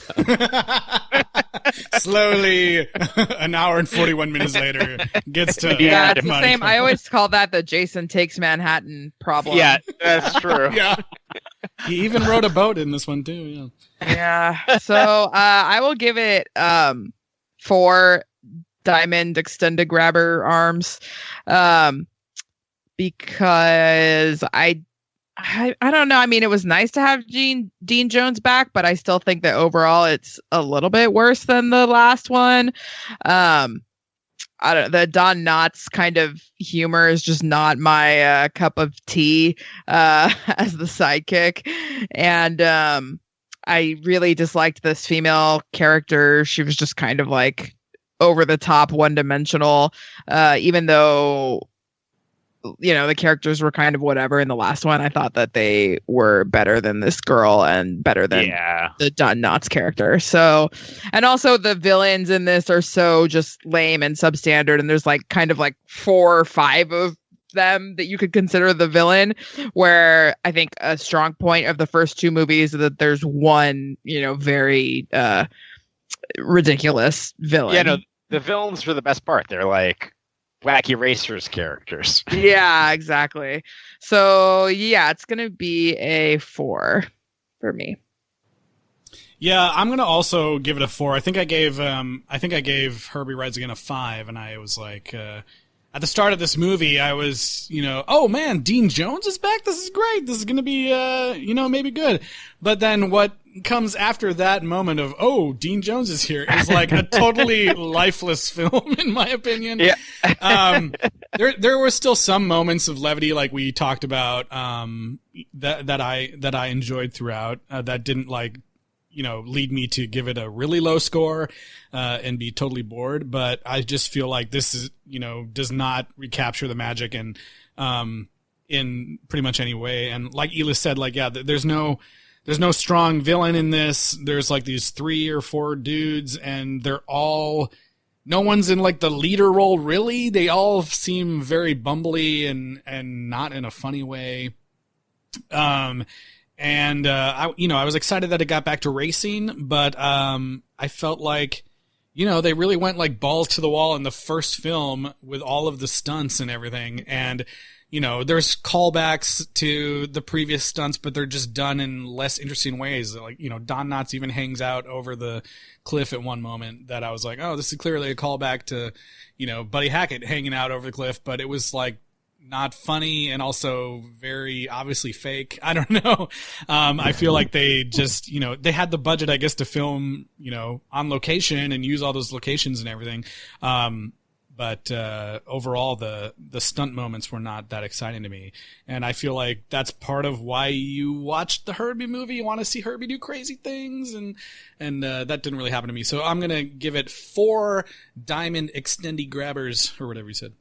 Slowly, an hour and 41 minutes later, gets to Yeah, it's the Monte same. I Carlo. always call that the Jason Takes Manhattan problem. Yeah, that's true. Yeah. He even rode a boat in this one too. Yeah. Yeah. So I will give it 4 diamond extended grabber arms, because I don't know. I mean, it was nice to have Dean Jones back, but I still think that overall it's a little bit worse than the last one. I don't. The Don Knotts kind of humor is just not my cup of tea as the sidekick, and I really disliked this female character. She was just kind of like over the top, one dimensional. Even though, the characters were kind of whatever in the last one. I thought that they were better than this girl and better than the Don Knotts character. So, and also the villains in this are so just lame and substandard. And there's like kind of like 4 or 5 of them that you could consider the villain, where I think a strong point of the first 2 movies is that there's one, very ridiculous villain. Yeah, no, the villains were the best part. They're like wacky racers characters. Yeah, exactly. So yeah, it's gonna be a 4 for me. Yeah, I'm gonna also give it a 4. I think I gave Herbie Rides Again a 5, and I was like, at the start of this movie, I was, oh man, Dean Jones is back. This is great. This is gonna be, maybe good. But then what comes after that moment of, oh, Dean Jones is here, is like a totally lifeless film, in my opinion. Yeah. There were still some moments of levity, like we talked about, that I enjoyed throughout, that didn't lead me to give it a really low score, and be totally bored. But I just feel like this is, does not recapture the magic and, in pretty much any way. And like Eliz said, there's no strong villain in this. There's like these 3 or 4 dudes, and no one's in like the leader role really. They all seem very bumbly and not in a funny way. I was excited that it got back to racing, but I felt like, they really went like balls to the wall in the first film with all of the stunts and everything. And there's callbacks to the previous stunts, but they're just done in less interesting ways. Like, Don Knotts even hangs out over the cliff at one moment that I was like, oh, this is clearly a callback to, Buddy Hackett hanging out over the cliff, but it was like not funny and also very obviously fake. I don't know. I feel like they just, they had the budget, I guess, to film, on location and use all those locations and everything. But overall, the stunt moments were not that exciting to me. And I feel like that's part of why you watched the Herbie movie. You want to see Herbie do crazy things, and that didn't really happen to me. So I'm going to give it 4 diamond extendy grabbers, or whatever you said.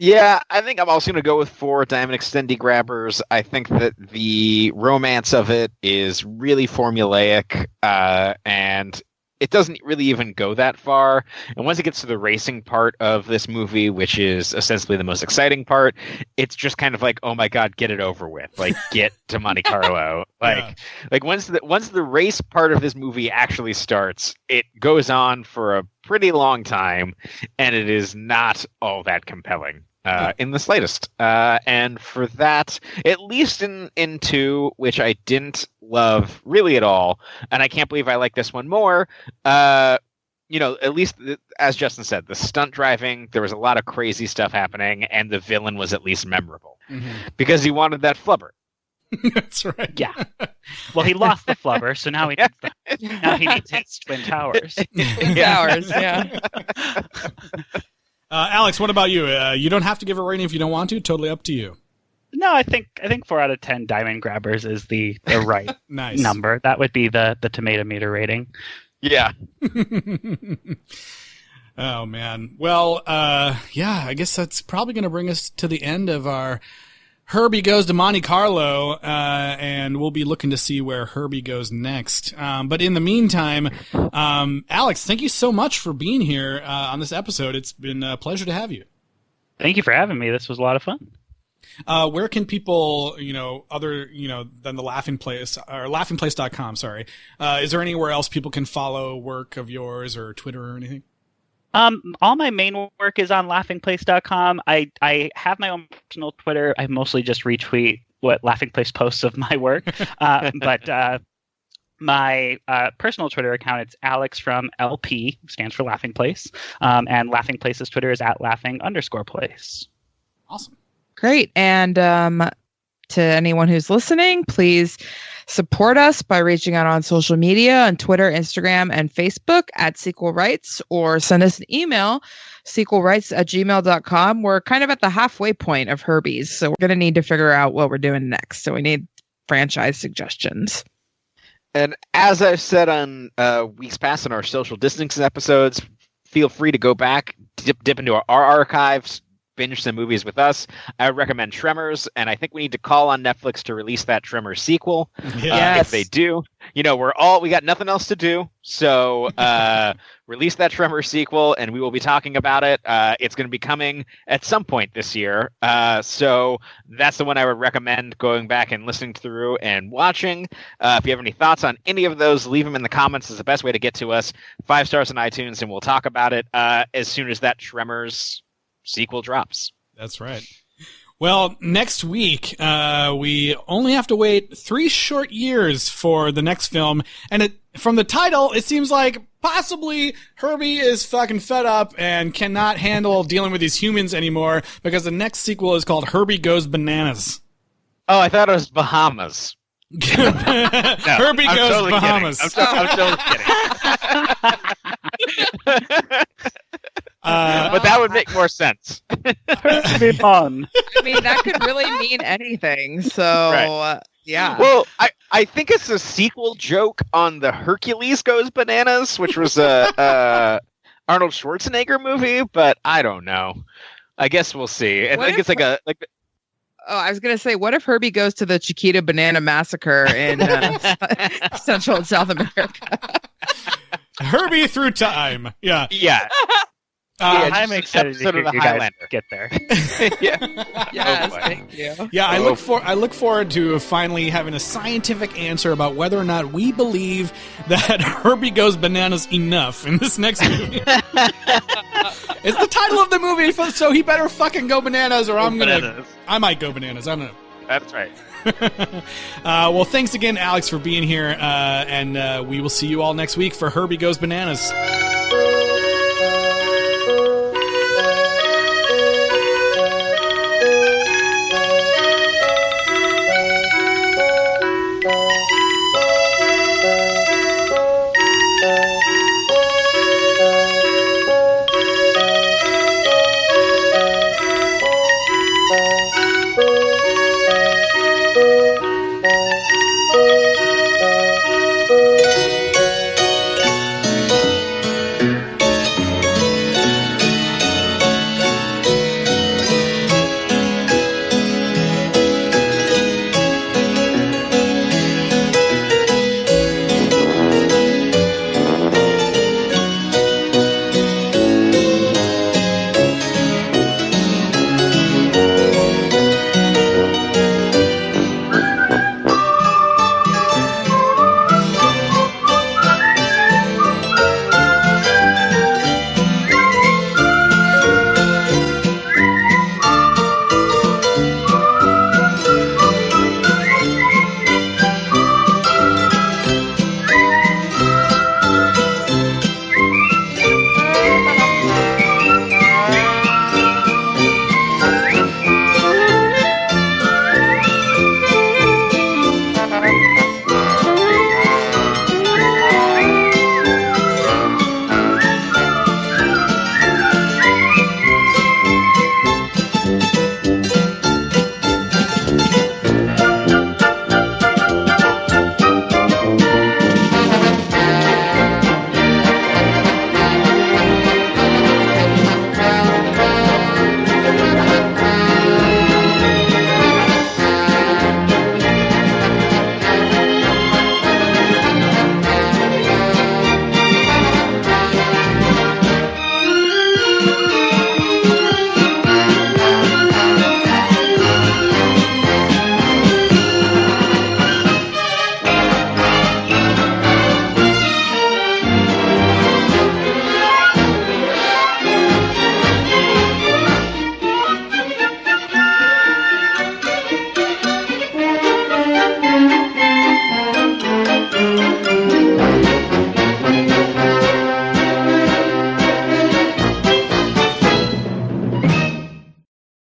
Yeah, I think I'm also going to go with 4 diamond extendy grabbers. I think that the romance of it is really formulaic, and it doesn't really even go that far. And once it gets to the racing part of this movie, which is ostensibly the most exciting part, it's just kind of like, oh my God, get it over with. Like, get to Monte Carlo. Like once the race part of this movie actually starts, it goes on for a pretty long time, and it is not all that compelling. In the slightest. And for that, at least in 2, which I didn't love really at all, and I can't believe I like this one more, at least, as Justin said, the stunt driving, there was a lot of crazy stuff happening, and the villain was at least memorable. Mm-hmm. Because he wanted that flubber. That's right. Yeah. Well, he lost the flubber, so now he needs his Twin Towers. Towers, yeah. Alex, what about you? You don't have to give a rating if you don't want to. Totally up to you. No, I think 4 out of 10 diamond grabbers is the right nice number. That would be the tomato meter rating. Yeah. Oh man. Well, I guess that's probably going to bring us to the end of our Herbie Goes to Monte Carlo, and we'll be looking to see where Herbie goes next. But in the meantime, Alex, thank you so much for being here on this episode. It's been a pleasure to have you. Thank you for having me. This was a lot of fun. Where can people, than the Laughing Place, or laughingplace.com, sorry. Is there anywhere else people can follow work of yours, or Twitter or anything? All my main work is on laughingplace.com. I have my own personal Twitter. I mostly just retweet what Laughing Place posts of my work. But my personal Twitter account, it's Alex from LP, stands for Laughing Place. And Laughing Place's Twitter is @laughing_place. Awesome. Great. And to anyone who's listening, please support us by reaching out on social media on Twitter, Instagram, and Facebook @Sequel Rights, or send us an email, sequelrights@gmail.com. We're kind of at the halfway point of Herbie's, so we're going to need to figure out what we're doing next. So we need franchise suggestions. And as I've said on weeks past in our social distancing episodes, feel free to go back, dip into our archives, binge some movies with us, I would recommend Tremors, and I think we need to call on Netflix to release that Tremors sequel. Yes. If they do, we got nothing else to do, so release that Tremors sequel, and we will be talking about it. It's going to be coming at some point this year, so that's the one I would recommend going back and listening through and watching. If you have any thoughts on any of those, leave them in the comments. Is the best way to get to us. 5 stars on iTunes, and we'll talk about it as soon as that Tremors sequel drops. That's right. Well, next week, we only have to wait 3 short years for the next film. And from the title, it seems like possibly Herbie is fucking fed up and cannot handle dealing with these humans anymore, because the next sequel is called Herbie Goes Bananas. Oh, I thought it was Bahamas. Herbie Goes totally Bahamas. I'm totally kidding. But that would make more sense. Herbie Pun. I mean, that could really mean anything. So, Right. yeah. Well, I think it's a sequel joke on the Hercules Goes Bananas, which was a Arnold Schwarzenegger movie, but I don't know. I guess we'll see. I think it's Oh, I was going to say, what if Herbie goes to the Chiquita Banana Massacre in Central and South America? Herbie through time. Yeah. Yeah. I'm excited to hear you guys get there. Yes, thank you. Yeah, I look forward to finally having a scientific answer about whether or not we believe that Herbie Goes Bananas enough in this next movie. It's the title of the movie, so he better fucking go bananas, or I might go bananas. I don't know. That's right. Well, thanks again, Alex, for being here, and we will see you all next week for Herbie Goes Bananas.